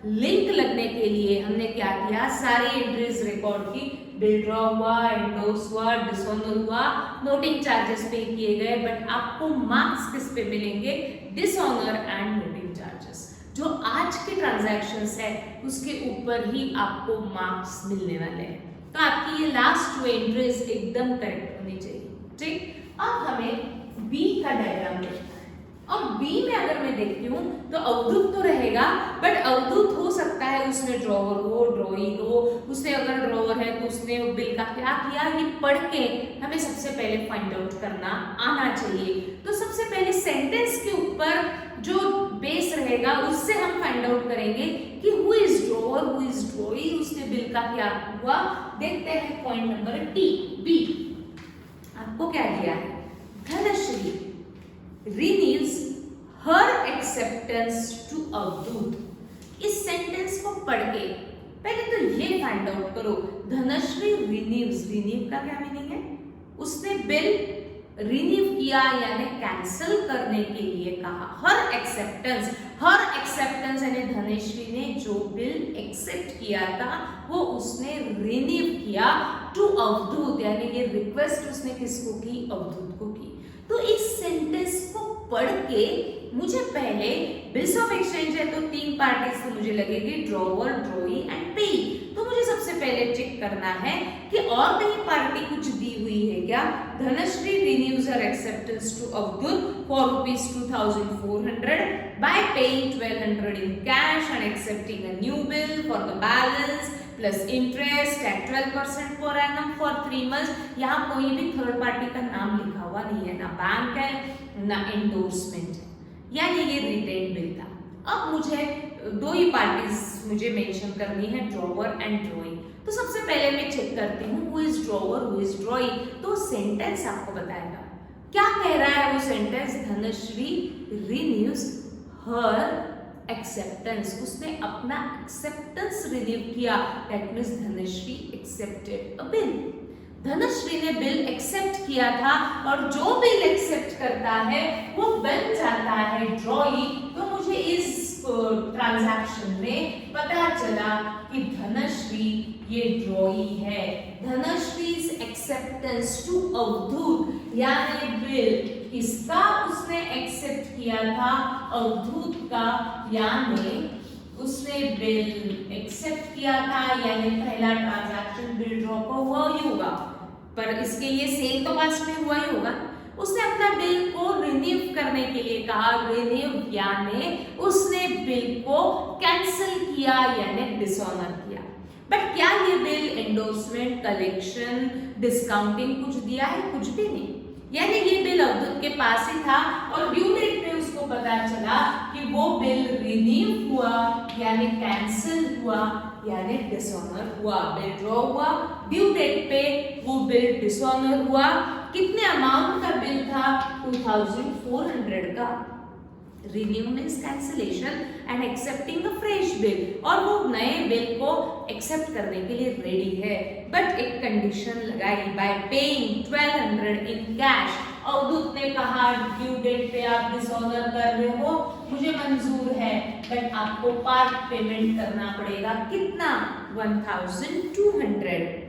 link लगने के लिए हमने क्या किया, सारी एंट्रीज रिकॉर्ड की, बिल ड्रॉ हुआ, एंडोर्स हुआ, डिसऑनर हुआ, नोटिंग चार्जेस पे किए गए, बट आपको मार्क्स किस पे मिलेंगे, डिसऑनर एंड नोटिंग चार्जेस। जो आज के ट्रांजैक्शंस है उसके ऊपर ही आपको मार्क्स मिलने वाले हैं। तो आपकी ये लास्ट 2 एंट्रीज एकदम करेक्ट होनी चाहिए। ठीक, अब हमें बी का डायग्राम देखना है। और बी में अगर मैं देखती हूँ तो अवधूत तो रहेगा, बट अवधूत हो सकता है उसमें ड्रॉवर हो, ड्रॉइंग हो, उसने अगर ड्रॉवर है तो उसने बिल का क्या किया, ये पढ़ के हमें सबसे पहले फाइंड आउट करना आना चाहिए। तो सबसे पहले सेंटेंस के ऊपर जो बेस रहेगा उससे हम फाइंड आउट करेंगे कि who is drawer, who is drawing, उसने बिल का क्या हुआ। देखते हैं पॉइंट नंबर डी, बी। आपको क्या दिया है, Dhanashree renews her acceptance to अवधूत। इस सेंटेंस को पढ़ के पहले तो ये फाइंड आउट करो, धनश्री रिन्यूज, रिन्यू का क्या मीनिंग है, उसने बिल रिन्यू किया यानी कैंसिल करने के लिए कहा। हर एक्सेप्टेंस यानी धनश्री ने जो बिल एक्सेप्ट किया था वो उसने रिन्यू किया टू अवधूत, यानी ये रिक्वेस्ट उसने किसको की, अवधूत को की। तो इस सेंटेंस को पढ़ के मुझे पहले बिल्स ऑफ एक्सचेंज है तो 3 पार्टीज तो मुझे लगेगी, ड्रॉवर, ड्रॉई एंड पेई। तो मुझे सबसे पहले चेक करना है कि और कहीं पार्टी कुछ दी हुई है क्या। Dhanashree renews her acceptance to Avdhoot for ₹2400 by paying 1200 in cash and accepting a new bill for the balance plus interest at 12% per annum for 3 months। यहाँ कोई भी थर्ड पार्टी का नाम लिखा हुआ नहीं है, ना बैंक है ना एंडोर्समेंट है, यानी ये रिटेन बिल था। अब मुझे 2 ही पार्टीज मुझे मेंशन करनी है, ड्रॉवर एंड ड्रॉइंग। तो सबसे पहले मैं चेक करती हूँ who is drawer, who is drawing. तो सेंटेंस आपको बताएगा क्या कह रहा है वो sentence, Dhanashree renews her acceptance, उसने अपना एक्सेप्टेंस रिन्यू किया, that means Dhanashree accepted a bill. Dhanashree ने बिल एक्सेप्ट किया था और जो बिल एक्सेप्ट करता है वो बन जाता है ड्रॉई। तो मुझे इस ट्रांजैक्शन में पता चला कि धनश्री ये ड्रॉई है। धनश्री's एक्सेप्टेंस टू अवधूत यानी बिल किसका उसने एक्सेप्ट किया था, अवधूत का, यानी उसने बिल एक्सेप्ट किया था, यानी पहला ट्रांजैक्शन बिल ड्रॉ का हुआ ही होगा, पर इसके लिए सेल तो पास्ट में हुआ ही होगा। उसने अपना बिल को रिन्यू करने के लिए कहा, रिन्यू यानी उसने बिल को कैंसिल किया यानी डिसऑनर किया। बट क्या ये बिल एंडोर्समेंट, कलेक्शन, डिस्काउंटिंग कुछ दिया है, कुछ भी नहीं, यानी ये बिल अवधूत के पास ही था और ड्यू डेट पे उसको पता चला कि वो बिल रिन्यू हुआ यानी कैंसिल हुआ यानी डिसऑनर हुआ। बिल ड्रॉ हुआ, ड्यू डेट पे वो बिल डिसऑनर हुआ। कितने अमाउंट का बिल था, 2400 का। Renew means cancellation and accepting a fresh bill, और वो नए बिल को एक्सेप्ट करने के लिए रेडी है, बट एक कंडीशन लगाई, बाय पेइंग 1200 इन कैश। अवधूत ने कहा ड्यू डेट पे आप डिसऑनर कर रहे हो, मुझे मंजूर है, बट आपको पार्ट पेमेंट करना पड़ेगा। कितना, 1200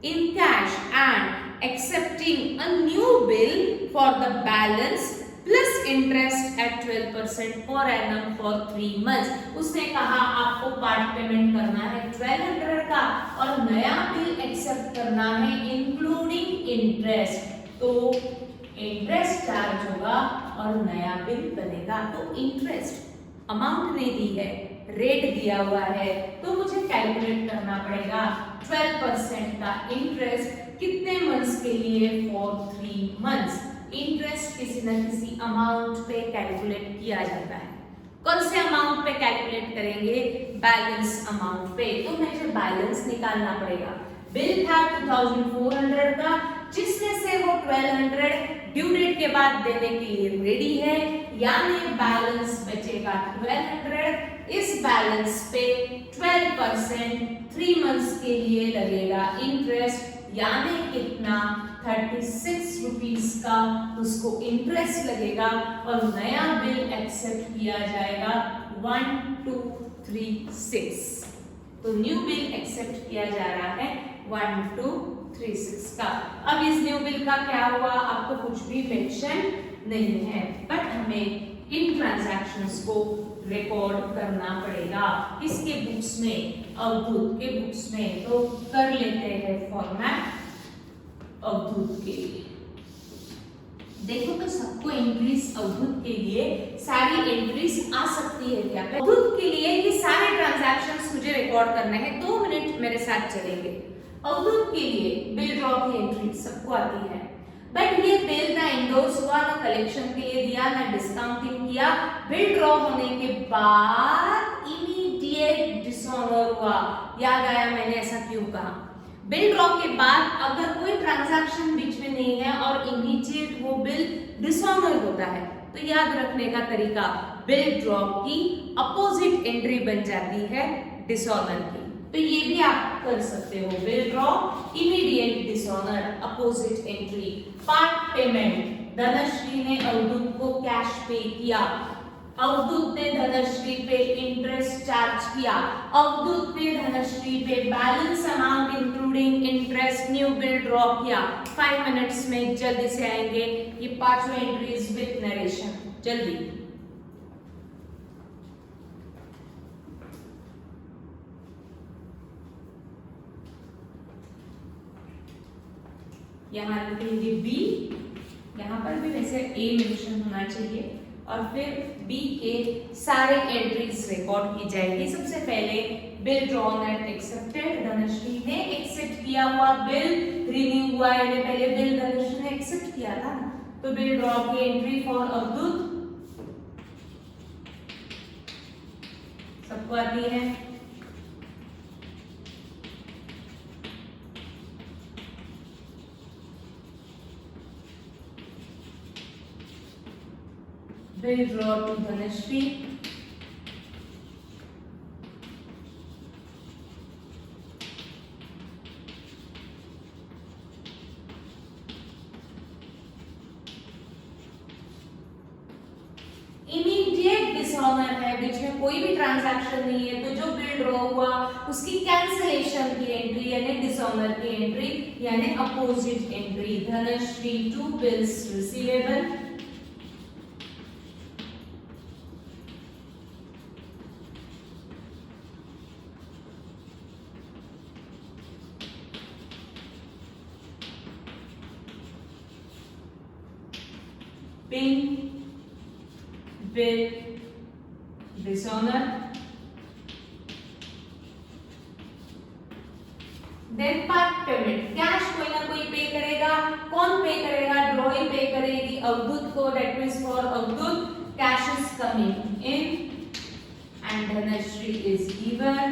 in cash and accepting a new bill for the balance plus interest eight 12% per annum for 3 months. उसने कहा आपको पार्ट पेमेंट करना है 1200 का और नया बिल एक्सेप्ट करना है इंक्लूडिंग इंटरेस्ट। तो इंटरेस्ट चार्ज होगा और नया बिल बनेगा। तो इंटरेस्ट अमाउंट नहीं दी है, रेट दिया हुआ है, तो मुझे कैलकुलेट करना पड़ेगा 12% का इंटरेस्ट कितने मंथ्स के लिए, फॉर 3 मंथ्स। इंटरेस्ट किसी न किसी अमाउंट पे कैलकुलेट किया जाता है। कौन से अमाउंट पे कैलकुलेट करेंगे? बैलेंस अमाउंट पे। तो मुझे बैलेंस निकालना पड़ेगा। बिल था 2400 का, जिसमें से वो 1200 ड्यू डेट के बाद देने के लिए रेडी है, यानी बैलेंस बचेगा 1200। इस बैलेंस पे 12% 3 मंथ्स के लिए लगेगा इंटरेस्ट, यानी कितना 36 रुपीस का उसको इंटरेस्ट लगेगा और नया बिल एक्सेप्ट किया जाएगा 1236। तो न्यू बिल एक्सेप्ट किया जा रहा है 1236 का। अब इस न्यू बिल का क्या हुआ आपको कुछ भी मेंशन नहीं है, बट हमें इन ट्रांजैक्शंस को रिकॉर्ड करना पड़ेगा। किसके बुक्स में? अवधूत के बुक्स में। तो कर लेते हैं फॉर्मेट अवधूत के लिए। देखो तो सबको एंट्रीज अवधूत के लिए सारी एंट्रीज आ सकती है क्या? अवधूत के लिए ये सारे ट्रांजैक्शंस मुझे रिकॉर्ड करने हैं। 2 मिनट मेरे साथ चलेंगे। अवधूत के लिए बिल ड्रॉ की एंट्री सबको आती है, बट ये बिल ना इंडोर्स हुआ, ना कलेक्शन के लिए दिया, ना डिस्काउंटिंग किया। बिल ड्रॉ होने के बाद इमीडिएट डिसऑनर हुआ। याद आया मैंने ऐसा क्यों कहा? बिल ड्रॉ के बाद अगर कोई ट्रांजैक्शन बीच में नहीं है और इमीडिएट वो बिल डिसऑनर होता है, तो याद रखने का तरीका, बिल ड्रॉ की अपोजिट एंट्री बन जाती है डिसऑनर की। तो ये भी आप कर सकते हो। Bill draw immediate dishonour opposite entry. Part payment, Dhanashree ने अवधूत को कैश पे किया, अवधूत ने धनश्री पे इंटरेस्ट चार्ज किया, अवधूत ने धनश्री पे balance amount including interest new bill draw किया। 5 मिनट्स में जल्दी से आएंगे ये पांचों एंट्रीज विद नरेशन। जल्दी यहाँ लिखेंगे बी, यहाँ पर भी वैसे ए मेंशन होना चाहिए, और फिर बी के सारे एंट्रीज रिकॉर्ड की जाएगी। सबसे पहले bill drawn and accepted, Dhanashree ने एक्सेप्ट किया हुआ बिल रिन्यू हुआ, यानी पहले बिल धनश्री ने एक्सेप्ट किया था, तो बिल ड्रॉ की एंट्री फॉर अवधूत सबको आती है। Bill draw two Dhanashree, immediate dishonour है, बीच में कोई भी ट्रांजैक्शन नहीं है, तो जो बिल ड्रॉ हुआ उसकी कैंसिलेशन की एंट्री यानी डिसऑनर की एंट्री यानी opposite entry. Dhanashree to bills receivable, bill dishonour, then part payment, cash कोई ना कोई पे करेगा। कौन पे करेगा? ड्रॉई पे करेगी अवधूत को, that means for Avdhoot cash is coming in and Dhanashree is given,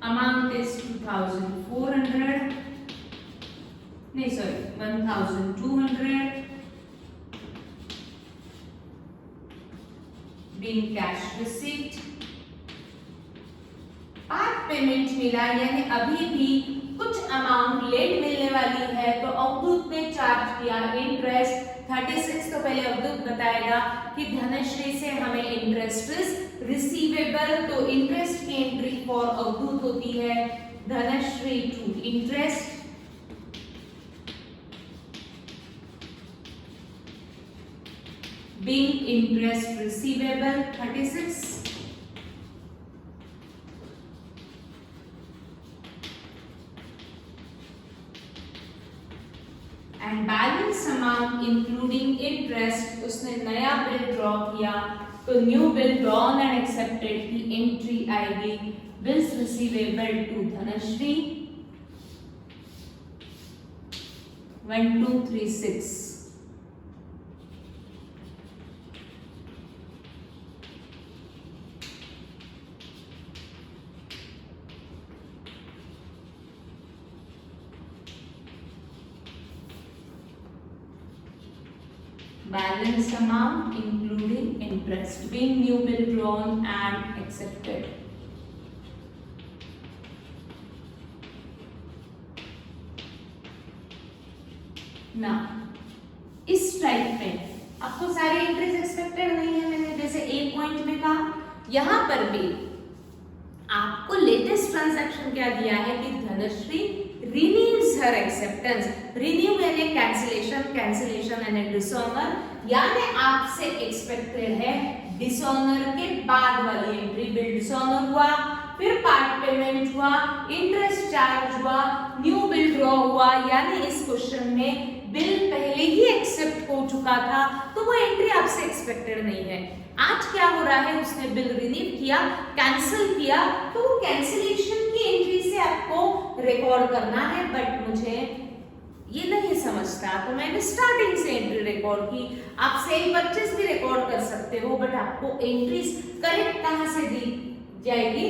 amount is 2400, नहीं sorry 1200 being cash receipt। Part payment मिला, यानी अभी भी कुछ अमाउंट लेट मिलने वाली है, तो अवधूत ने चार्ज किया इंटरेस्ट 36। तो पहले अवधूत बताएगा कि धनश्री से हमें इंटरेस्ट इज रिसीवेबल, तो इंटरेस्ट की एंट्री फॉर अवधूत होती है Dhanashree to interest, being interest receivable 36, and balance amount including interest उसने नया बिल ड्रॉ किया, तो new bill drawn and accepted की एंट्री आएगी bills receivable to Dhanashree 1236। Balance amount including interest being new bill drawn and accepted. ना इस टाइप में आपको सारे एंट्रीज एक्सपेक्टेड नहीं है, मैंने जैसे एक पॉइंट में कहा, यहां पर भी आपको लेटेस्ट ट्रांजैक्शन क्या दिया है कि Dhanashree renews her acceptance. Renew यानी cancellation, cancellation यानी dishonor, यानी आपसे एक्सपेक्टेड है डिसऑनर के बाद वाली एंट्री। बिल डिसऑनर हुआ, फिर पार्ट पेमेंट हुआ, इंटरेस्ट चार्ज हुआ, न्यू बिल ड्रॉ हुआ, यानी इस क्वेश्चन में बिल पहले ही एक्सेप्ट हो चुका था, तो वो एंट्री आपसे एक्सपेक्टेड नहीं है। आज क्या हो रहा है, उसने बिल रिनीव किया, कैंसिल किया, तो वो कैंसिलेशन की एंट्री से आपको रिकॉर्ड करना है, बट मुझे ये नहीं समझता, तो मैंने स्टार्टिंग से एंट्री रिकॉर्ड की। आप सेल परचेज भी रिकॉर्ड कर सकते हो, बट आपको एंट्रीज करेक्ट कहां से दी जाएगी,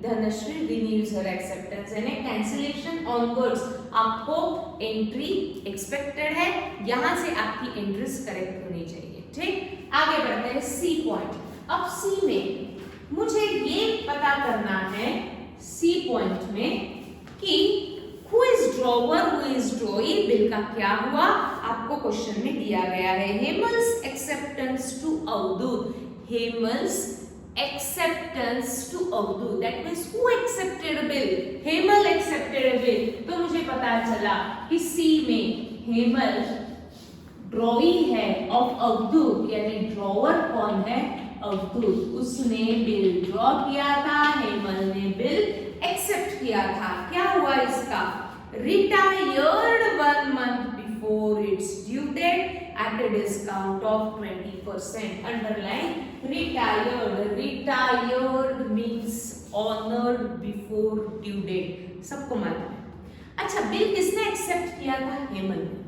धनश्री रिन्यूज हर एक्सेप्टेंस यानी कैंसिलेशन ऑनवर्ड्स आपको एंट्री एक्सपेक्टेड है, यहां से आपकी एंट्रीज करेक्ट होनी चाहिए। ठीक, आगे बढ़ते हैं सी पॉइंट। अब सी में मुझे ये पता करना है, सी पॉइंट में कि who is drawer, who is drawee, bill का क्या हुआ, आपको क्वेश्चन में दिया गया है। Hemal's acceptance to Avdhut, Hemal's acceptance to Avdut, that means who accepted bill, Hemal accepted bill। तो मुझे पता चला कि सी में हेमल ड्रॉई है ऑफ अवधूत, यानी ड्रॉवर कौन है, अवधूत, उसने बिल ड्रॉ किया था, हेमल ने बिल एक्सेप्ट किया था। क्या हुआ इसका, retired 1 month before its due date at a discount of 20%। Underline retired, retired means honored before due date, सबको मालूम है। अच्छा, बिल किसने एक्सेप्ट किया था, हेमल ने।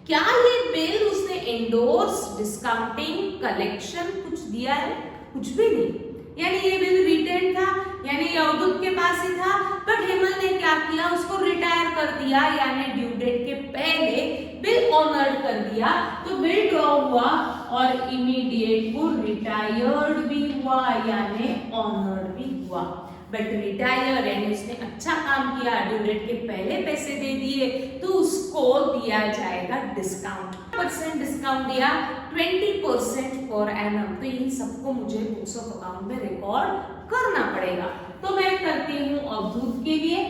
क्या ये बिल उसने एंडोर्स, डिस्काउंटिंग, कलेक्शन कुछ दिया है, कुछ भी नहीं, यानी ये बिल रिटेन था, यानी अवधूत के पास ही था, बट हेमल ने क्या किया, उसको रिटायर कर दिया, यानी ड्यू डेट के पहले बिल ऑनर्ड कर दिया, तो बिल ड्रॉ हुआ और इमीडिएट वो रिटायर्ड भी हुआ, यानी ऑनर्ड भी हुआ। बट रिटायर यानी उसने अच्छा काम किया, ड्यू डेट के पहले पैसे दे दिए, तो उसको दिया जाएगा डिस्काउंट, % डिस्काउंट दिया, 20% पर एनम। तो इन सबको मुझे बुक्स ऑफ अकाउंट में रिकॉर्ड करना पड़ेगा। तो मैं करती हूँ अवधूत के लिए,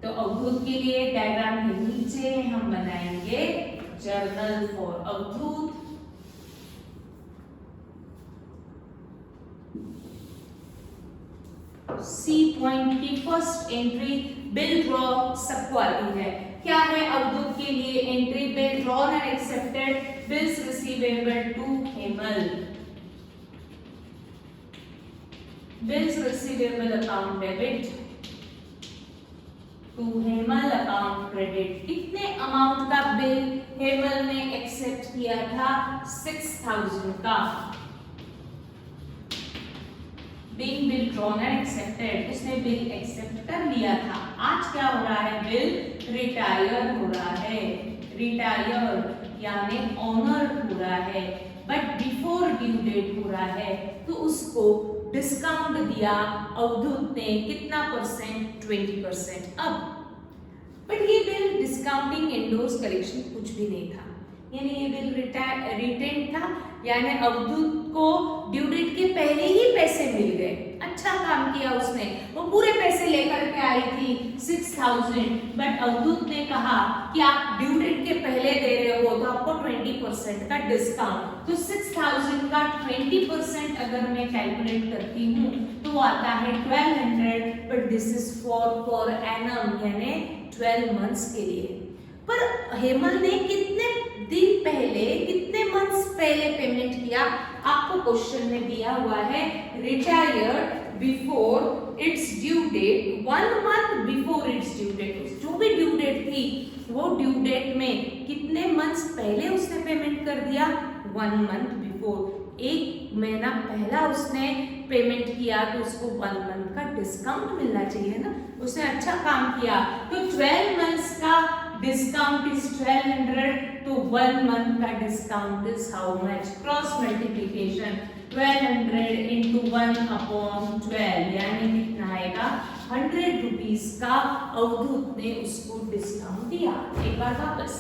तो अवधूत के लिए डायग्राम के नीचे हम बनाएंगे journal for Avdhut. C point की फर्स्ट एंट्री बिल ड्रॉ सबको आती है। क्या है अवधूत के लिए entry, bill drawn and accepted, bills receivable to Hemal, bills receivable account debit to Hemal account credit. कितने अमाउंट का बिल हेमल ने एक्सेप्ट किया था, 6000 का। बिल ड्रॉन एंड एक्सेप्टेड, उसने बिल एक्सेप्ट कर लिया था। आज क्या हो रहा है, बिल रिटायर हो रहा है, रिटायर यानी ऑनर हो रहा है, बट बिफोर ड्यू डेट हो रहा है, तो उसको डिस्काउंट दिया अवधूत ने, कितना %, 20%। अब बट ये बिल डिस्काउंटिंग, एंडोर्स, कलेक्शन कुछ भी नहीं था, यानी ये बिल रिटेन था, यानी अवधूत को ड्यू डेट के पहले ही पैसे मिल गए। अच्छा काम किया उसने, वो पूरे पैसे लेकर के आई थी 6000, बट अवधूत ने कहा कि आप ड्यू डेट के पहले दे रहे हो तो आपको 20% का डिस्काउंट। तो 6000 का 20% अगर मैं कैलकुलेट करती हूँ तो वो आता है 1200, but this is for annum यानी 12 मंथ्स के लिए। पर हेमल ने कितने दिन पहले, कितने मंथ्स पहले पेमेंट किया? आपको क्वेश्चन में दिया हुआ है retired before its due date, 1 month before its due date. जो भी ड्यू डेट थी वो ड्यू डेट में कितने मंथ्स पहले उसने पेमेंट कर दिया? 1 मंथ बिफोर, 1 महीना पहला उसने पेमेंट किया तो उसको 1 मंथ का डिस्काउंट मिलना चाहिए ना। उसने अच्छा काम किया तो 12 मंथ्स का डिस्काउंट इज 1200, तो 1 मंथ का discount is how much? Cross multiplication 1200 into 1/12 यानी कितना आएगा? 100 रुपीज का अवधूत ने उसको डिस्काउंट दिया। एक बार वापस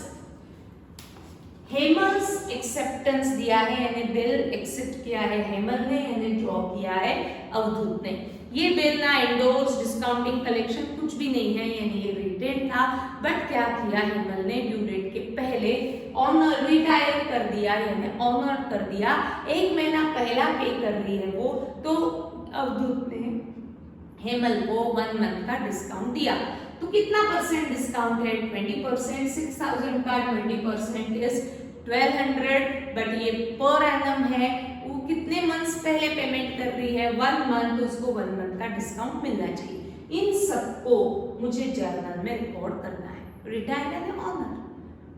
हेमल्स एक्सेप्टेंस दिया है, यानी बिल एक्सेप्ट किया है हेमल ने, यानी ड्रॉ किया है अवधूत ने। ये बिल ना एंडोर्स, डिस्काउंटिंग, कलेक्शन कुछ भी नहीं है, यानी ये रिटेन था। बट क्या किया हेमल ने? ड्यू डेट के पहले ऑनर, रिटायर कर दिया, यानी ऑनर कर दिया। 1 महीना पहला पे कर रही है वो, तो अवधूत ने हेमल को 1 मंथ का डिस्काउंट दिया। तो कितना परसेंट डिस्काउंट है? 20%। 6000 का 20% इज 1200, बट ये पर एनम है। वो कितने मंथ्स पहले पेमेंट कर रही है? 1 मंथ, उसको 1 मंथ का डिस्काउंट मिलना चाहिए। इन सबको मुझे जर्नल में रिकॉर्ड करना है। Retired and honour,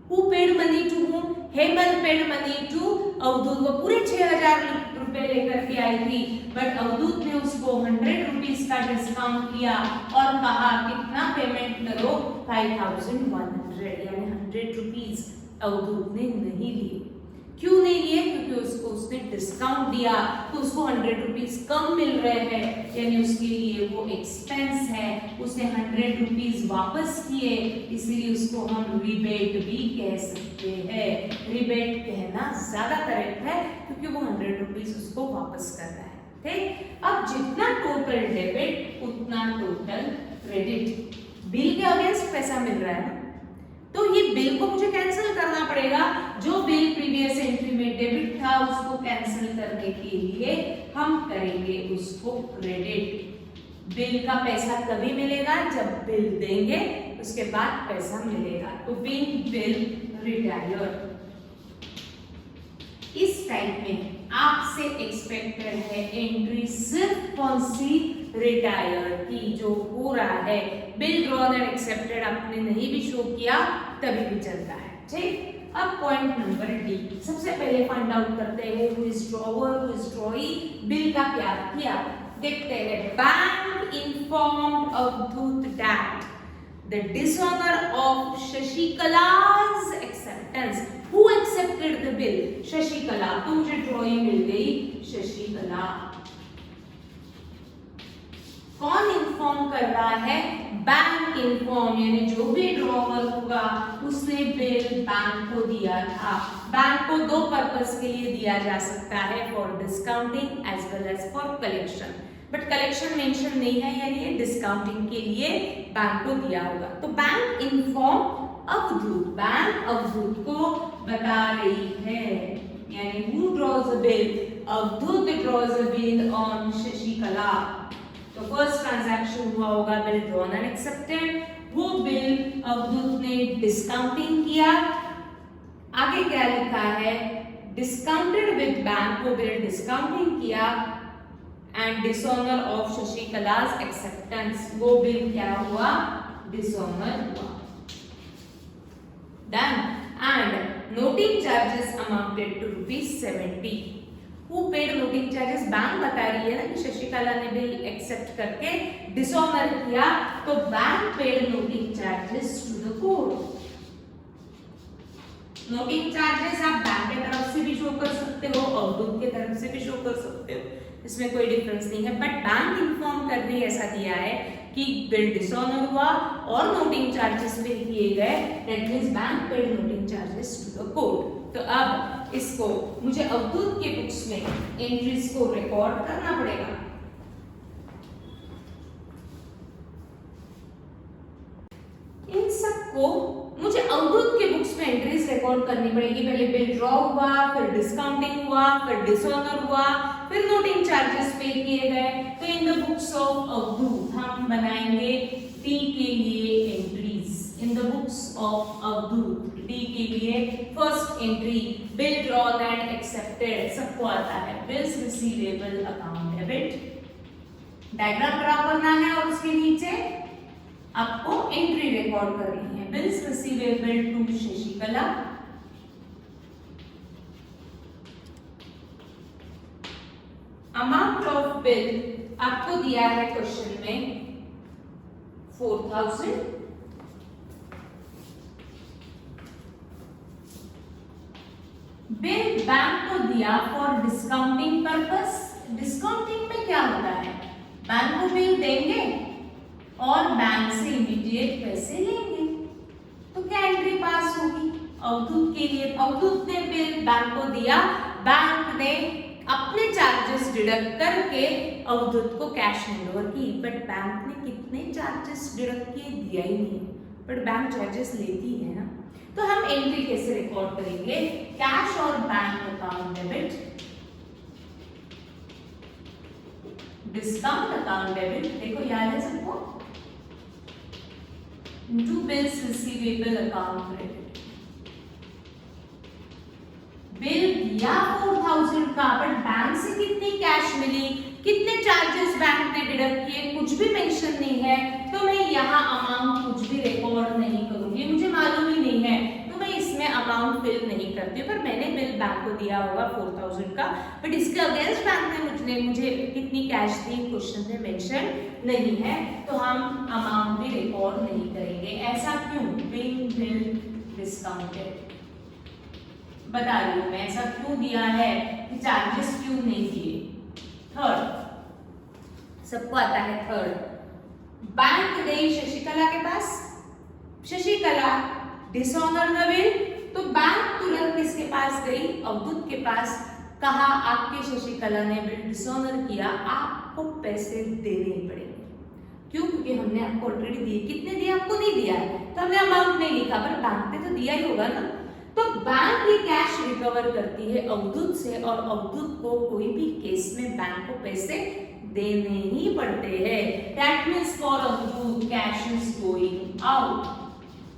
who paid money to whom? Hemal paid money to Avdhut. वो पूरे 6000 रुपए लेकर के आई थी, बट अवधूत ने उसको 100 रुपीज का डिस्काउंट किया और कहा कितना पेमेंट करो? 5100, यानी 100 रुपीज अवधूत ने नहीं लिए। क्यों नहीं लिए? क्योंकि उसको उसने डिस्काउंट दिया तो उसको 100 रुपीज कम मिल रहे हैं, यानी उसके लिए वो एक्सपेंस है। उसने 100 रुपीज वापस किए, इसीलिए उसको हम रिबेट भी कह सकते हैं। रिबेट कहना ज्यादा करेक्ट है क्योंकि वो 100 रुपीज उसको वापस कर रहा है। ठीक, अब जितना टोटल डेबिट उतना टोटल क्रेडिट। बिल के अगेंस्ट पैसा मिल रहा है, तो ये बिल को मुझे कैंसिल करना पड़ेगा। जो बिल प्रीवियस एंट्री में डेबिट था उसको कैंसिल करने के लिए हम करेंगे उसको क्रेडिट। बिल का पैसा तभी मिलेगा जब बिल देंगे, उसके बाद पैसा मिलेगा। तो बिल रिटायर। इस टाइप में आपसे एक्सपेक्टेड है एंट्री सिर्फ कौन सी? रिटायर की, जो हो रहा है। बिल ड्रॉन एंड एक्सेप्टेड आपने नहीं भी शो किया तभी भी चलता है। ठीक, अब पॉइंट नंबर डी। सबसे पहले फाइंड आउट करते हैं who is drawer, who is drawee. Bill का क्या किया देखते हैं। Bank informed Avdhoot that the dishonour of Shashikala's acceptance. Who accepted the bill? Shashikala. तो मुझे ड्रॉइंग मिल गई शशिकला। कौन इन्फॉर्म कर रहा है? बैंक इन्फॉर्म, यानी जो भी ड्रॉवर होगा उसने बिल बैंक को दिया था। बैंक को 2 पर्पस के लिए दिया जा सकता है, for discounting as well as for collection. But collection mention नहीं है, यानी ये डिस्काउंटिंग के लिए बैंक को दिया होगा। तो bank inform Avdhoot, bank Avdhoot को बता रही है, यानी who draws a bill? Avdhoot draws a bill on Shashikala. तो फर्स्ट ट्रांजैक्शन हुआ होगा बिल ड्रॉन एंड एक्सेप्टेड। वो बिल अवधूत ने डिस्काउंटिंग किया। आगे क्या लिखा है? डिस्काउंटेड विद बैंक, वो बिल डिस्काउंटिंग किया and dishonour of Shashikala's acceptance, वो बिल क्या हुआ? डिसऑनर हुआ। Done. And noting charges amounted to ₹70. Who paid noting charges? Bank बता रही है ना कि शशिकला ने बिल एक्सेप्ट करके डिसऑनर किया, तो bank paid noting charges to the court. Noting charges आप बैंक की तरफ से भी शो कर सकते हो, अवधूत की तरफ से भी शो कर सकते हो, इसमें कोई डिफरेंस नहीं है। बट बैंक इन्फॉर्म करने ऐसा दिया है कि बिल डिसऑनर हुआ और नोटिंग चार्जेस पे किए गए, that means bank paid noting charges to the court. तो अब इसको मुझे अवधूत के बुक्स में एंट्रीज को रिकॉर्ड करना पड़ेगा। इन सबको मुझे अवधूत के बुक्स में एंट्रीज रिकॉर्ड करनी पड़ेगी। पहले बिल ड्रॉ हुआ, फिर डिस्काउंटिंग हुआ, फिर डिसऑनर हुआ, फिर नोटिंग चार्जेस पे किए गए। तो in the books of Avdhoot हम बनाएंगे टी के लिए entries in the books of Avdhoot. First entry bill drawn and accepted, सबको आता है। Bills receivable account debit, diagram draw करना है और उसके नीचे आपको एंट्री रिकॉर्ड करनी है। Bills receivable to Shashikala, amount of bill आपको दिया है क्वेश्चन में 4000, बिल बैंक को दिया फॉर डिस्काउंटिंग पर्पस। डिस्काउंटिंग में क्या होता है, बैंक को बिल देंगे और बैंक से इमीडिएट पैसे लेंगे, तो क्या एंट्री पास होगी अवधूत के लिए। अवधूत ने बिल बैंक को दिया, बैंक ने अपने चार्जेस डिडक्ट करके अवधूत को कैश हैंडओवर की, बट बैंक ने कितने चार्जेस डिडक्ट किए दिया ही नहीं, बट बैंक चार्जेस लेती है ना। तो हम एंट्री कैसे रिकॉर्ड करेंगे, कैश और bank account debit, discount account debit, देखो याद है सबको, into bills receivable account credit. Bill दिया 4000 का, बट बैंक से कितनी कैश मिली, कितने चार्जेस बैंक ने डिडक्ट किए, कुछ भी मेंशन नहीं है, तो मैं यहाँ अमाउंट कुछ भी रिकॉर्ड नहीं करूंगी, मुझे मालूम ही नहीं है, तो मैं इसमें अमाउंट फिल नहीं करती। पर मैंने बिल बैंक को दिया होगा 4000 का, बट इसके अगेंस्ट बैंक ने मुझे कितनी कैश दी क्वेश्चन में मेंशन नहीं है, तो हम अमाउंट भी रिकॉर्ड नहीं करेंगे। ऐसा क्यों, बिल डिस्काउंटेड, बता रही हूं मैं ऐसा क्यों दिया है कि चार्जेस क्यों नहीं दिए। थर्ड, सबको आता है थर्ड, बैंक गई शशिकला के पास, शशिकला डिसऑनर द बिल, तो बैंक तुरंत किसके पास गई, अवधूत के पास, कहा आपके शशिकला ने बिल डिसऑनर किया, आपको पैसे देने ही पड़ेंगे। क्यों, क्योंकि हमने आपको ऑलरेडी दिए, कितने दिए आपको नहीं दिया है, तो हमने अमाउंट नहीं लिखा, पर बैंक ने तो दिया ही होगा ना। तो बैंक ये कैश रिकवर करती है अवधूत से, और अवधूत को कोई भी केस में बैंक को पैसे देने ही पड़ते हैं। That means for Avdhoot cash is going out,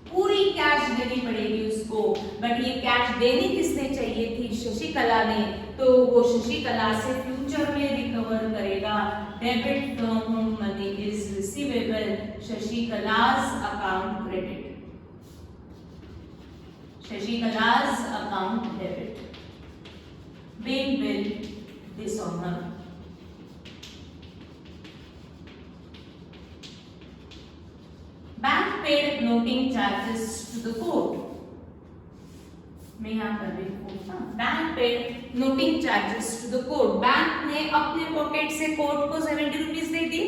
पूरी कैश देनी पड़ेगी उसको, बट ये कैश देनी किसने चाहिए थी, शशिकला ने, तो वो शशिकला से फ्यूचर में रिकवर करेगा। Debit from home money is receivable, Shashikala's account credit, Shashikala's account debit, being bill dishonor, bank paid noting charges to the court, मैं यहाँ कर रही हूँ, bank paid noting charges to the court, bank ने अपने पॉकेट से कोर्ट को 70 रुपीज दे दी,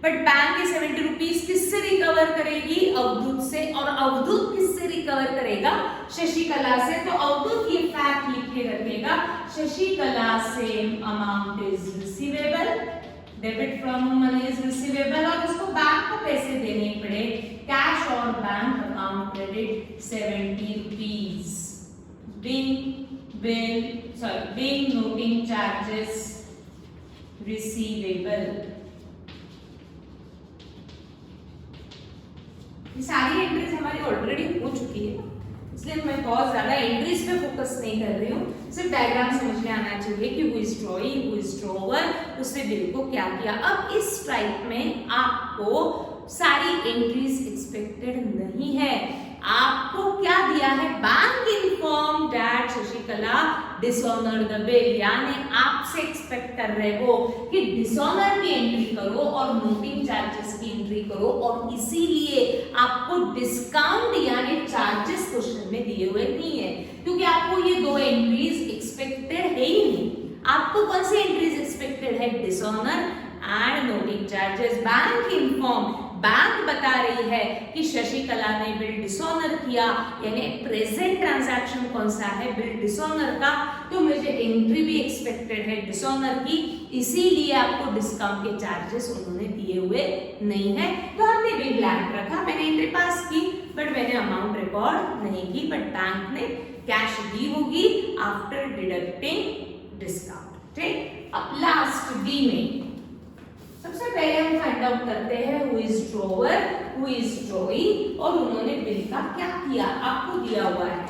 बट बैंक ये 70 रुपीज किससे रिकवर करेगी, अवधूत से, और अवधूत किससे रिकवर करेगा, शशिकला से। तो अवधूत ये फैक्ट लिख के रखेगा, शशिकला से amount is receivable, debit from money is receivable, और उसको बैंक को पैसे देने पड़े, कैश और bank account credit 70 rupees, being noting charges receivable। ये सारी एंट्रीज हमारी ऑलरेडी हो चुकी है, इसलिए मैं बहुत ज्यादा एंट्रीज पे फोकस नहीं कर रही हूँ, सिर्फ डायग्राम समझ में आना चाहिए कि who is drawing, who is drawer, उसने बिल को क्या किया। अब इस टाइप में आपको सारी एंट्रीज एक्सपेक्टेड नहीं है, आपको क्या दिया है, bank inform that Shashikala dishonour the bill, यानी आपसे एक्सपेक्ट कर रहे हो कि डिसऑनर की एंट्री करो और नोटिंग चार्जेस की एंट्री करो, और इसीलिए आपको डिस्काउंट यानी चार्जेस क्वेश्चन में दिए हुए नहीं है, क्योंकि आपको ये दो एंट्रीज एक्सपेक्टेड है ही नहीं। आपको कौन सी एंट्रीज एक्सपेक्टेड है, dishonour and noting charges. Bank inform, bank बता रही है कि शशिकला ने बिल डिसऑनर किया, यानी प्रेजेंट ट्रांजैक्शन कौन सा है, बिल डिसऑनर का, तो मुझे एंट्री भी एक्सपेक्टेड है डिसऑनर की, इसीलिए आपको डिस्काउंट के चार्जेस उन्होंने दिए हुए नहीं है, तो हमने भी ब्लैंक रखा। मैंने एंट्री पास की, बट मैंने अमाउंट रिकॉर्ड नहीं की, बट बैंक ने कैश दी होगी आफ्टर डिडक्टिंग डिस्काउंट। ठीक, अब लास्ट डी में सबसे पहले हम फाइंड आउट करते हैं who is drawer, who is drawing, और उन्होंने बिल का क्या किया, आपको दिया हुआ है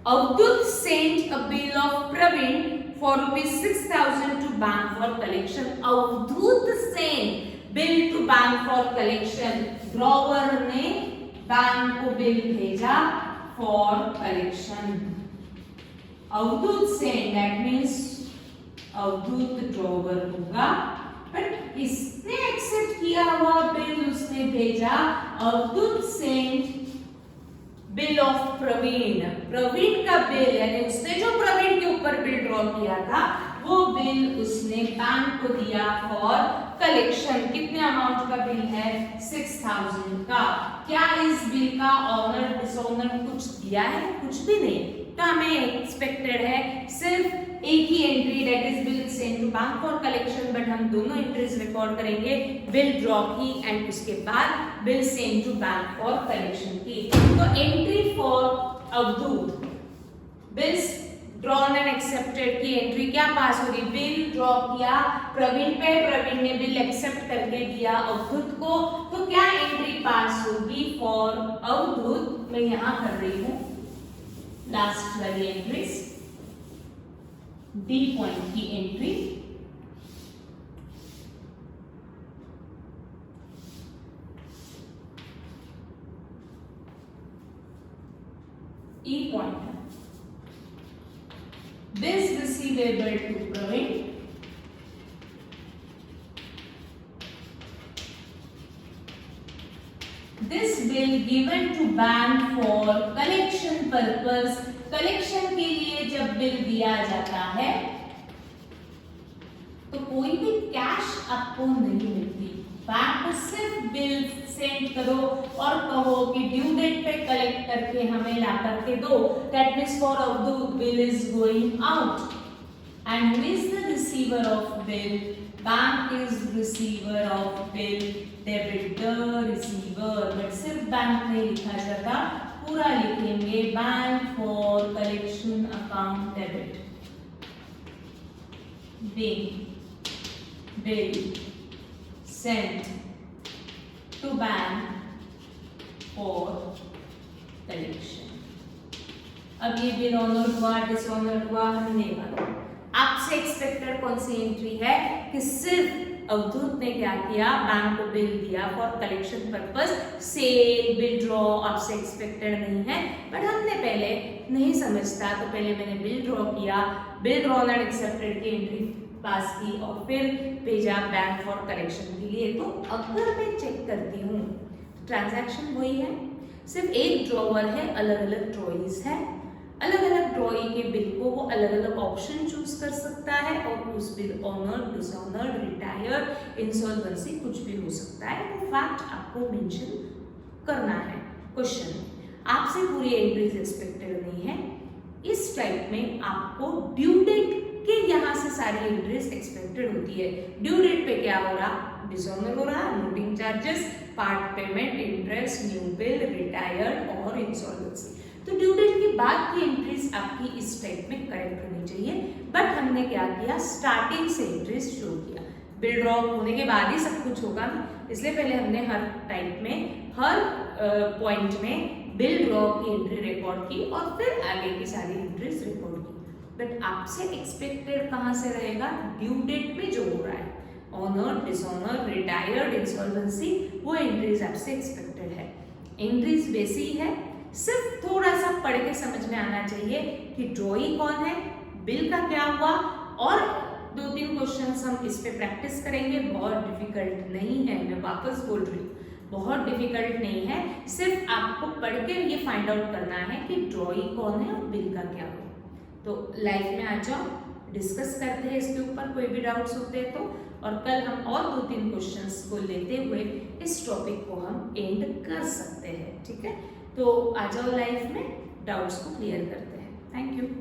Avdut sent a bill of Praveen for ₹6,000 to bank for collection. Avdut sent bill to bank for collection. Drawer ने बैंक को बिल भेजा for collection. Avdut sent, that means Avdhoot drawer होगा, बट इसने एक्सेप्ट किया हुआ बिल उसने भेजा Avdhoot sent bill of Praveen, Praveen का बिल, यानी उसने जो प्रवीण के ऊपर बिल ड्रॉ किया था वो बिल उसने बैंक को दिया फॉर कलेक्शन। कितने अमाउंट का बिल है? 6,000 का। क्या इस बिल का ऑनर डिसऑनर कुछ दिया है? कुछ भी नहीं। तो हमें एक्सपेक्टेड है सिर्फ एक ही entry, that is bill sent to bank for collection, but हम दोनों एंट्रीज रिकॉर्ड करेंगे, बिल ड्रॉ की एंड उसके बाद bill sent to bank for collection की। तो entry for Avdhoot, bills drawn and accepted की एंट्री क्या पास होगी? बिल ड्रॉ किया प्रवीण पे, प्रवीण ने बिल एक्सेप्ट करके दिया अवधूत को, तो क्या एंट्री पास होगी फॉर अवधूत? मैं यहां कर रही हूं लास्ट वाली एंट्रीज, डी पॉइंट की entry, E point, this receivable to Praveen, this bill given to bank for collection purpose, collection के लिए जब बिल दिया जाता है तो कोई भी कैश आपको नहीं मिलती, बैंक को सिर्फ बिल सेंड करो और कहो कि ड्यू डेट पे कलेक्ट करके हमें ला करके दो, that means for Avdhoot bill is going out and who is the receiver of bill? Bank is receiver of bill, debtor receiver, but सिर्फ बैंक नहीं लिखा जाता, पूरा लिखेंगे bank for collection account debit, bill sent to bank for collection. अब ये बिल ऑनर हुआ डिसऑनर हुआ नहीं हुआ, आपसे एक्सपेक्टेड कौन सी एंट्री है कि सिर्फ अवधूत ने क्या किया? बैंक को बिल दिया for collection purpose, sale bill draw आपसे एक्सपेक्टेड नहीं है, बट हमने पहले नहीं समझता तो पहले मैंने बिल ड्रॉ किया, बिल ड्रॉन एंड एक्सेप्टेड की एंट्री पास की और फिर भेजा बैंक फॉर कलेक्शन के लिए। तो अगर मैं चेक करती हूँ ट्रांजैक्शन वही है, सिर्फ एक ड्रॉवर है, अलग अलग ड्रॉइज है, अलग अलग ड्रॉई के बिल को वो अलग अलग ऑप्शन चूज कर सकता है और उस bill honour dishonour retired insolvency कुछ भी हो सकता है, वो फैक्ट आपको मेंशन करना है क्वेश्चन। आपसे पूरी एंट्रीज एक्सपेक्टेड नहीं है, इस टाइप में आपको ड्यू डेट के यहाँ से सारी एंट्रीज एक्सपेक्टेड होती है। ड्यू डेट पे क्या हो रहा? डिसऑनर हो रहा, noting charges, part payment, interest, new bill, retired और इंसॉल्वेंसी। तो ड्यू डेट के बाद की एंट्रीज आपकी इस टाइप में करेक्ट होनी चाहिए, बट हमने क्या किया? स्टार्टिंग से एंट्रीज शो किया, बिल ड्रॉ होने के बाद ही सब कुछ होगा, इसलिए पहले हमने हर टाइप में हर पॉइंट में बिल ड्रॉ की एंट्री रिकॉर्ड की और फिर आगे की सारी एंट्रीज रिकॉर्ड की। बट आपसे एक्सपेक्टेड कहाँ से रहेगा? ड्यू डेट में जो हो रहा है, ऑनर डिसऑनर रिटायर्ड इंसॉल्वेंसी, वो एंट्रीज आपसे एक्सपेक्टेड है। एंट्रीज बेसिक है, सिर्फ थोड़ा सा पढ़ के समझ में आना चाहिए कि ड्रॉई कौन है, बिल का क्या हुआ, और 2-3 क्वेश्चंस हम इस पे प्रैक्टिस करेंगे। बहुत डिफिकल्ट नहीं है, मैं वापस बोल रही हूँ, बहुत डिफिकल्ट नहीं है, सिर्फ आपको पढ़ के ये फाइंड आउट करना है कि ड्रॉई कौन है और बिल का क्या हुआ। तो लाइव में आ जाओ, डिस्कस करते हैं इसके ऊपर, कोई भी डाउट्स होते हैं तो, और कल हम और 2-3 क्वेश्चंस को लेते हुए इस टॉपिक को हम एंड कर सकते हैं। ठीक है, तो आ जाओ लाइव में, डाउट्स को क्लियर करते हैं। Thank you.